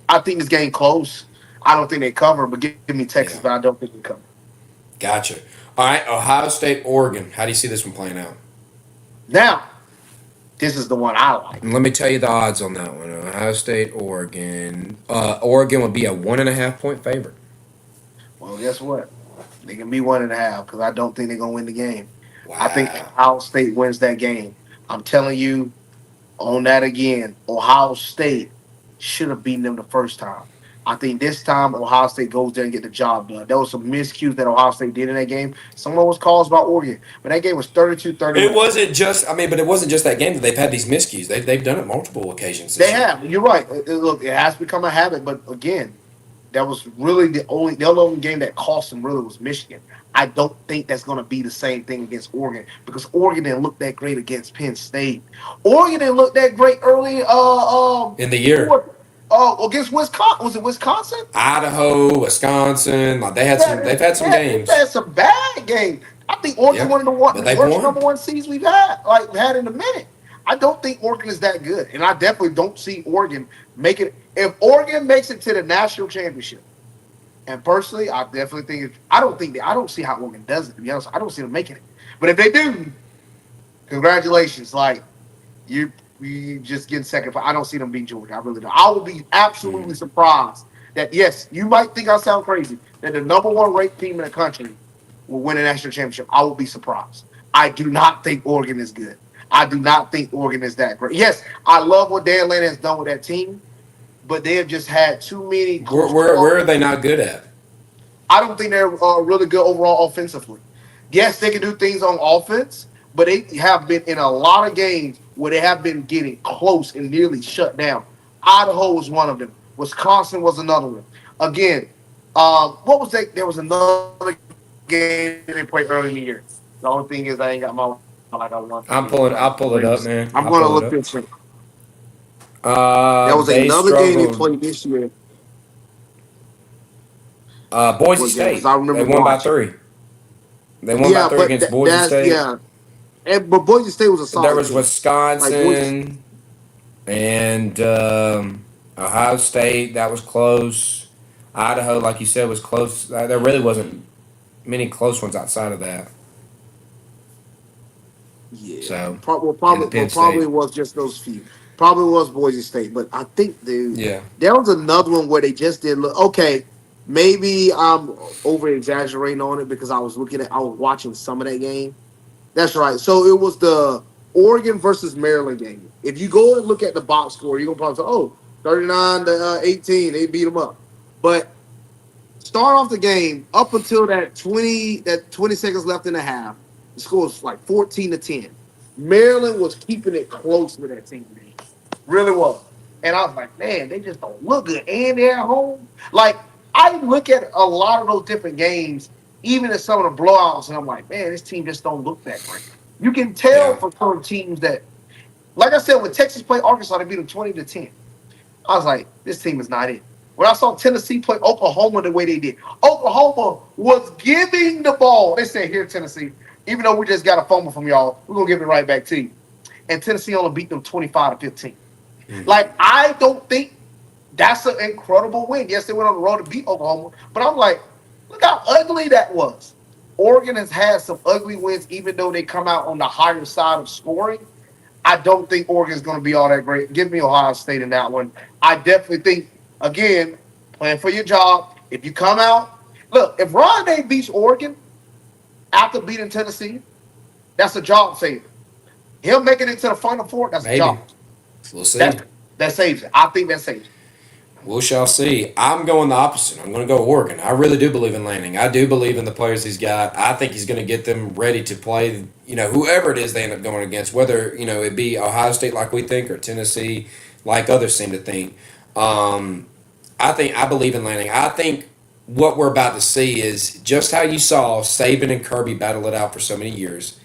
I think this game close. I don't think they cover, but give me Texas, but Yeah. I don't think they cover. Gotcha. All right, Ohio State, Oregon. How do you see this one playing out? Now, this is the one I like. And let me tell you the odds on that one. Ohio State, Oregon. Oregon would be a 1.5 point favorite. Well, guess what? They can be 1.5 because I don't think they're gonna win the game. I think Wow. Ohio State wins that game. I'm telling you on that again. Ohio State should have beaten them the first time. I think this time Ohio State goes there and get the job done. There was some miscues that Ohio State did in that game. Someone was caused by Oregon, but that game was 32-31. It wasn't just. I mean, but it wasn't just that game that they've had these miscues. They've done it multiple occasions They this year. have. You're right. Look, it has become a habit, but again, that was really the only game that cost them really was Michigan. I don't think that's going to be the same thing against Oregon because Oregon didn't look that great against Penn State. Oregon didn't look that great early. In the year, Against Wisconsin. Was it Wisconsin? Idaho, Wisconsin, like they had some. Yeah, They've had some they've had games. some bad games. I think Oregon Yeah, one of the but they've worst won. number one seeds we've had in a minute. I don't think Oregon is that good, and I definitely don't see Oregon make it. If Oregon makes it to the national championship, and personally, I definitely think I don't see how Oregon does it. To be honest, I don't see them making it. But if they do, congratulations! Like you just getting second. I don't see them beat Georgia. I really don't. I would be absolutely surprised that yes, you might think I sound crazy that the number one ranked team in the country will win a national championship. I will be surprised. I do not think Oregon is good. I do not think Oregon is that great. Yes, I love what Dan Lanning has done with that team, but they have just had too many Where, close where, calls. where are they not good at? I don't think they're really good overall offensively. Yes, they can do things on offense, but they have been in a lot of games where they have been getting close and nearly shut down. Idaho was one of them. Wisconsin was another one. Again, what was that? There was another game they played early in the year. The only thing is I ain't got my like I want to. I'm pulling. I'll pull it up, I'm man. going to I'll look pull it this up. up. There was They another game they struggled. played this year. Boise What game? Because State. I They remember won by watching. 3. They won by Yeah, 3 but against Boise that's State. yeah. But Boise State was a There solid was team. Like Boise. Wisconsin and Ohio State. That was close. Idaho, like you said, was close. There really wasn't many close ones outside of that. Yeah, So, and the well, Penn probably State. was just those few. Probably was Boise State, but I think Yeah. there was another one where they just did look okay. Maybe I'm over exaggerating on it because I was watching some of that game. That's right. So it was the Oregon versus Maryland game. If you go and look at the box score, you're gonna probably say, "Oh, 39 to 18, they beat them up." But start off the game up until that 20 seconds left in the half. The score was like 14-10. Maryland was keeping it close with that team, man. Really was. And I was like, man, they just don't look good. And they're at home. Like, I look at a lot of those different games, even in some of the blowouts, and I'm like, man, this team just don't look that great. You can tell Yeah. for certain teams that, like I said, when Texas played Arkansas, they beat them 20-10. I was like, this team is not it. When I saw Tennessee play Oklahoma the way they did, Oklahoma was giving the ball. They said, here, Tennessee, even though we just got a fumble from y'all, we're going to give it right back to you. And Tennessee only beat them 25-15. Mm. Like, I don't think that's an incredible win. Yes, they went on the road to beat Oklahoma, but I'm like, look how ugly that was. Oregon has had some ugly wins, even though they come out on the higher side of scoring. I don't think Oregon's going to be all that great. Give me Ohio State in that one. I definitely think, again, plan for your job. If you come out, look, if Ron Day beats Oregon after beating Tennessee, that's a job saver. Him making it to the Final Four, that's a Maybe. job. We'll see. That that saves it. I think that saves it. We shall see. I'm going the opposite. I'm going to go Oregon. I really do believe in Lanning. I do believe in the players he's got. I think he's going to get them ready to play, whoever it is they end up going against, whether, it be Ohio State like we think or Tennessee like others seem to think. I believe in Lanning. I think what we're about to see is just how you saw Saban and Kirby battle it out for so many years.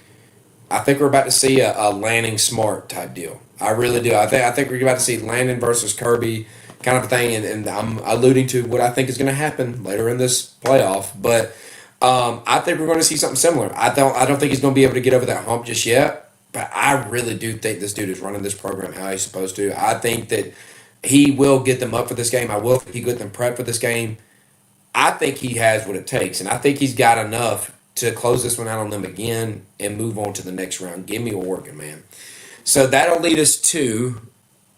I think we're about to see a Lanning Smart type deal. I really do. I think we're about to see Lanning versus Kirby kind of a thing, and I'm alluding to what I think is going to happen later in this playoff. But I think we're going to see something similar. I don't think he's going to be able to get over that hump just yet. But I really do think this dude is running this program how he's supposed to. I think that he will get them up for this game. I will think he get them prepped for this game. I think he has what it takes, and I think he's got enough to close this one out on them again and move on to the next round. Give me Oregon, man. So that'll lead us to,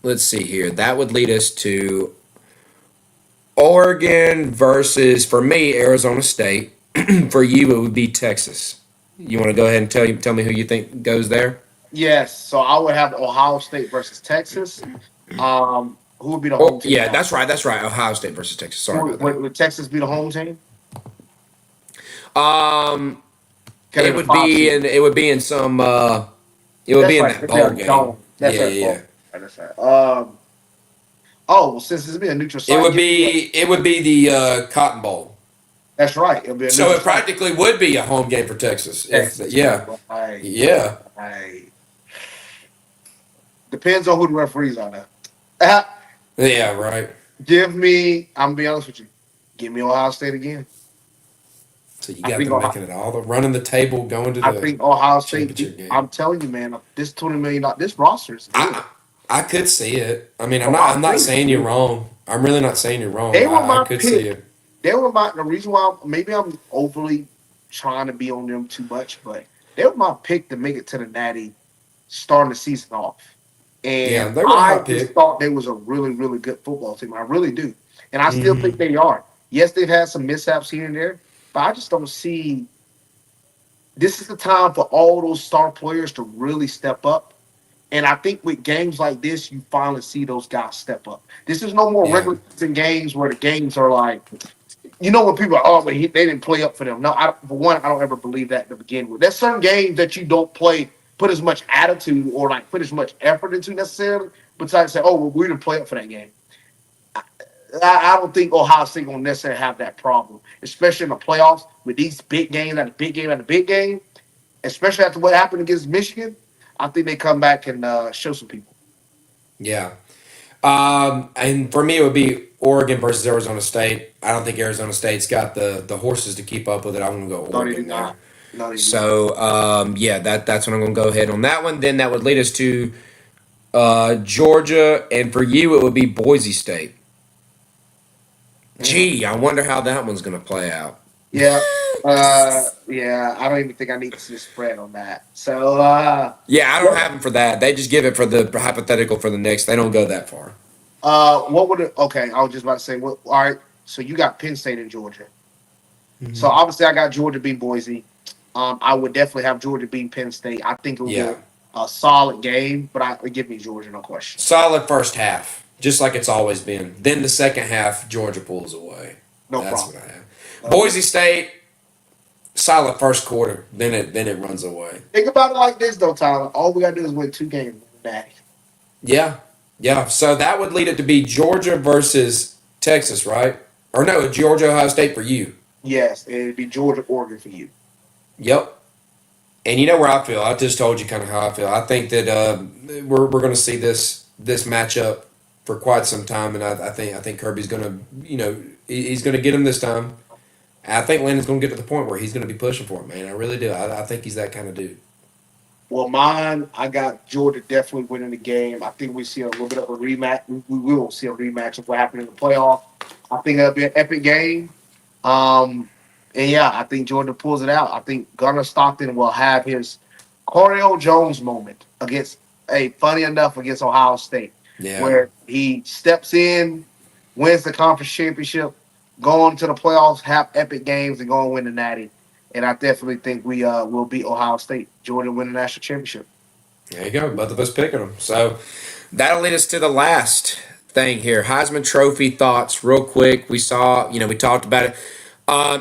let's see here. That would lead us to Oregon versus, for me, Arizona State. For you, it would be Texas. You want to go ahead and tell me who you think goes there? Yes, so I would have Ohio State versus Texas. Who would be the Oh, home team yeah, now? that's right. That's right. Ohio State versus Texas. Sorry about Would Texas be the home team? that. Can they It the would five be seed? in. It would be in some. It would That's be in right. that They're bowl a game. dome. That's Yeah, right. yeah. Oh, that's right. Oh, well, since it's be a neutral It site, would give me be. It would be the Cotton Bowl. that's right. It'll be a So neutral it site. practically would be a home game for Texas. If Texas. yeah, Right. yeah, Right. Depends on who the referees are now. Uh, yeah, right. give me. I'm gonna be honest with you. Give me Ohio State again. So you I got think them Ohio. making it all the running the table, going to I the think Ohio State. championship game. I'm telling you, man. This $20 million. This roster is good. I could see it. I mean, I'm not Ohio I'm not State is saying you're good. wrong. I'm really not saying you're wrong. They were I my could see pick. it. They were my the reason why maybe I'm overly trying to be on them too much, but they were my pick to make it to the Natty starting the season off. Yeah, And they were a I hot just pick. thought they was a really, really good football team. I really do. And I still think Hmm. they are. Yes, they've had some mishaps here and there, but I just don't see this is the time for all those star players to really step up. And I think with games like this, you finally see those guys step up. This is no more Yeah, regular season games where the games are like, when people are, oh, but they didn't play up for them. No, for one, I don't ever believe that to begin with. There's certain games that you don't put as much attitude or like put as much effort into necessarily, besides say, oh, well, we didn't play up for that game. I don't think Ohio State gonna necessarily have that problem, especially in the playoffs with these big games at a big game at a big game, especially after what happened against Michigan. I think they come back and show some people. yeah. And for me, it would be Oregon versus Arizona State. I don't think Arizona State's got the horses to keep up with it. I'm going to go No, they do Oregon there. not. No, they do not. So yeah, that's what I'm going to go ahead on that one. Then that would lead us to Georgia, and for you, it would be Boise State. Mm. Gee, I wonder how that one's going to play out. Yeah. Yeah, I don't even think I need to see the spread on that. So, Yeah, I don't what, have them for that. They just give it for the hypothetical for the Knicks. They don't go that far. what would it? Okay, I was just about to say. What? All right. So you got Penn State and Georgia. So Hmm. obviously, I got Georgia beat Boise. I would definitely have Georgia beat Penn State. I think it will be Yeah, a solid game, but I give me Georgia, no question, solid first half, just like it's always been. Then the second half, Georgia pulls away. no That's problem. what I have. Uh, Boise State, solid first quarter. Then it runs away. think about it like this, though, Tyler. All we gotta do is win 2 games. That Yeah, yeah. So that would lead it to be Georgia versus Texas, right? Or no, Georgia Ohio State for you. yes, it'd be Georgia, Oregon for you. Yep. And you know where I feel. I just told you kind of how I feel. I think that we're going to see this matchup for quite some time, and I think Kirby's going to he's going to get him this time. I think Landon's going to get to the point where he's going to be pushing for it, man. I really do. I think he's that kind of dude. Well, mine, I got Georgia definitely winning the game. I think we see a little bit of a rematch. We will see a rematch of what happened in the playoff. I think it'll be an epic game. And yeah, I think Georgia pulls it out. I think Gunnar Stockton will have his Cordell Jones moment against, funny enough, against Ohio State, Yeah. where he steps in, wins the conference championship, go on to the playoffs, have epic games, and go and win the Natty. And I definitely think we will beat Ohio State. Georgia win the national championship. There you go. Both of us picking them. So that'll lead us to the last thing here. Heisman Trophy thoughts, real quick. We saw, we talked about it.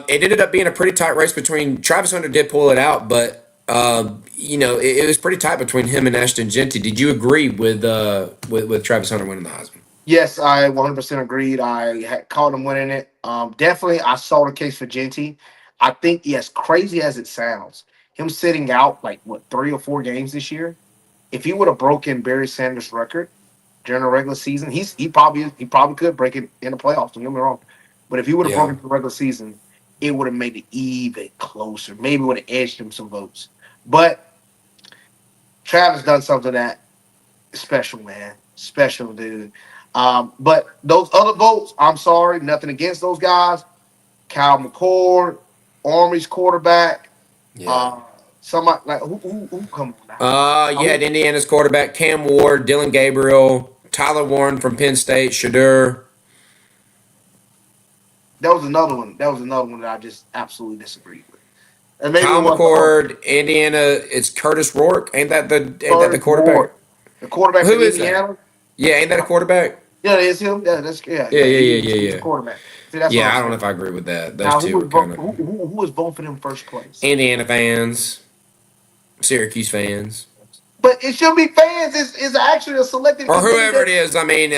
It ended up being a pretty tight race between Travis Hunter did pull it out, but it was pretty tight between him and Ashton Genty. Did you agree with Travis Hunter winning the Heisman? Yes, I 100% agreed. I had called him winning it. Definitely, I saw the case for Genty. I think, yes, crazy as it sounds, him sitting out like what 3 or 4 games this year. If he would have broken Barry Sanders' record during the regular season, he probably could break it in the playoffs. Don't get me wrong, but if he would have Yeah. broken the regular season, it would have made it even closer. Maybe would have edged him some votes. But Travis done something that special, man, special dude. But those other votes, I'm sorry, nothing against those guys. Kyle McCord, Army's quarterback. Yeah. Uh, somebody like who come on now? You had Indiana's quarterback Cam Ward, Dylan Gabriel, Tyler Warren from Penn State, Shadur. That was another one. That was another one that I just absolutely disagreed with. And maybe it Kyle was McCord, Indiana. It's Curtis Rourke. Ain't that the Curtis Ward, quarterback? the quarterback for Who is that? Indiana. Yeah, ain't that a quarterback? Yeah, it's him. Yeah, that's Yeah, yeah, yeah, he's yeah, a yeah. quarterback. See, that's what Yeah, I'm I don't know saying. if I agree with that. Those Now, two are kind of who was voting in first place? Indiana fans, Syracuse fans, But it should be fans. It's actually a selected or committee whoever it that. is. I mean,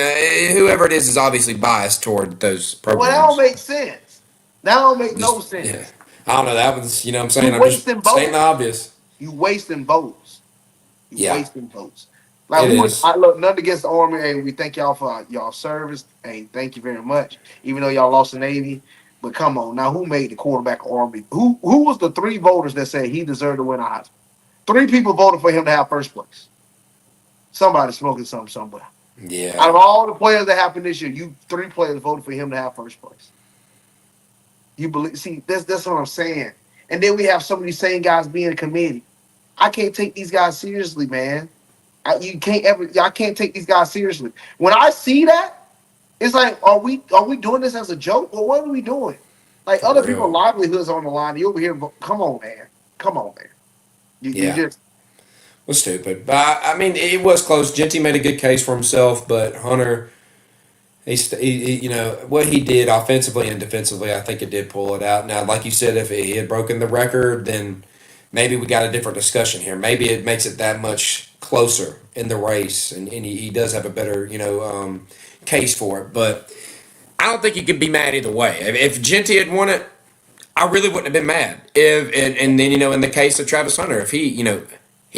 whoever it is obviously biased toward those Well, that don't programs. make sense. That don't make no Just yeah, sense. I don't know. That was I'm You saying I'm just wasting stating the votes. obvious. You wasting votes. You Yeah, wasting votes. Like it who would is. I look nothing against the Army. Hey, we thank y'all for y'all service. Hey, thank you very much. Even though y'all lost the Navy. But come on, now who made the quarterback Army? Who was the 3 voters that said he deserved to win a Heisman? 3 people voted for him to have first place. Somebody smoking something somewhere. Out Yeah, of all the players that happened this year, 3 players voted for him to have first place. You believe? See, that's what I'm saying. And then we have some of these same guys being a committee. I can't take these guys seriously, man. I can't take these guys seriously. When I see that, it's like, are we doing this as a joke or what are we doing? Like for other people's real. livelihoods on the line. You over here, come on, man. Come on, man. You Yeah, just was stupid. But I mean, it was close. Genty made a good case for himself, but Hunter. What he did offensively and defensively, I think it did pull it out. Now, like you said, if he had broken the record, then maybe we got a different discussion here. Maybe it makes it that much closer in the race, and he does have a better, case for it. But I don't think you could be mad either way. If Genty had won it, I really wouldn't have been mad. If and then in the case of Travis Hunter, if he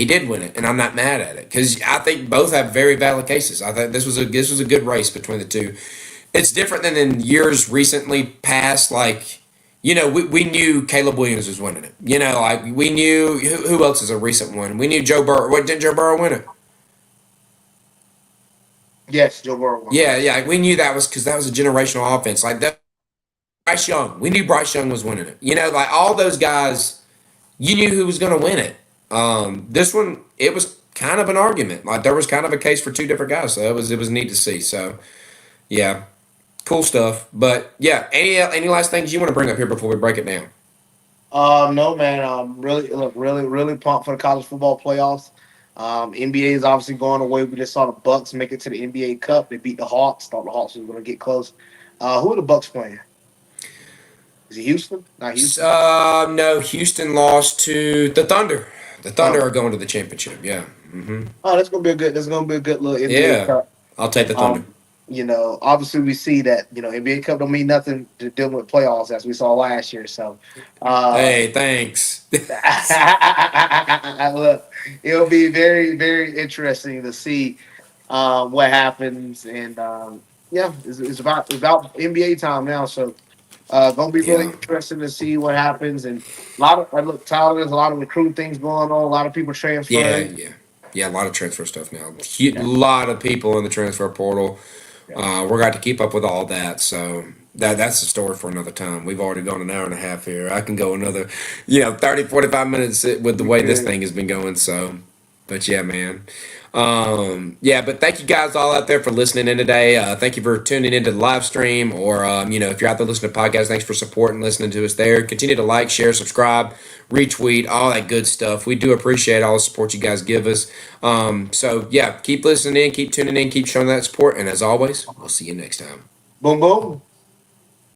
did win it, and I'm not mad at it because I think both have very valid cases. I think this was a good race between the two. It's different than in years recently past. Like we knew Caleb Williams was winning it. Like we knew who else is a recent one. We knew Joe Burrow. What did Joe Burrow win it? yes, Joe Burrow won. Yeah, yeah. Like, we knew that was because that was a generational offense. Like that, Bryce Young. We knew Bryce Young was winning it. Like all those guys, you knew who was going to win it. This one, it was kind of an argument. Like there was kind of a case for two different guys, so it was neat to see. So yeah, cool stuff. But yeah, any last things you want to bring up here before we break it down? No, man. Really pumped for the college football playoffs. NBA is obviously going away. We just saw the Bucks make it to the NBA Cup. They beat the Hawks. Thought the Hawks was going to get close. Who are the Bucks playing? Is it Houston? Not Houston. No, Houston lost to the Thunder. The Thunder Oh, are going to the championship. Yeah, oh, that's gonna be a good. That's gonna be a good little NBA yeah. Cup. I'll take the Thunder. Um, obviously we see that NBA Cup don't mean nothing to deal with playoffs as we saw last year. So, uh, Hey, thanks. look, it'll be very, very interesting to see what happens. And yeah, it's about NBA time now. So, gonna be really Yeah. interesting to see what happens. And a lot of look, Tyler, there's a lot of recruiting things going on. A lot of people Yeah, transferring. yeah, yeah. A lot of transfer stuff now. A Yeah, lot of people in the transfer portal. yeah. We're got to keep up with all that. So that's the story for another time. We've already gone an hour and a half here. I can go another, 30, 45 minutes with the way this Good. thing has been going. So But yeah, man. Yeah, but thank you guys all out there for listening in today. Thank you for tuning into the live stream, or if you're out there listening to podcasts, thanks for supporting, listening to us there. Continue to like, share, subscribe, retweet, all that good stuff. We do appreciate all the support you guys give us. So yeah, keep listening in, keep tuning in, keep showing that support, and as always, we'll see you next time. Boom, boom.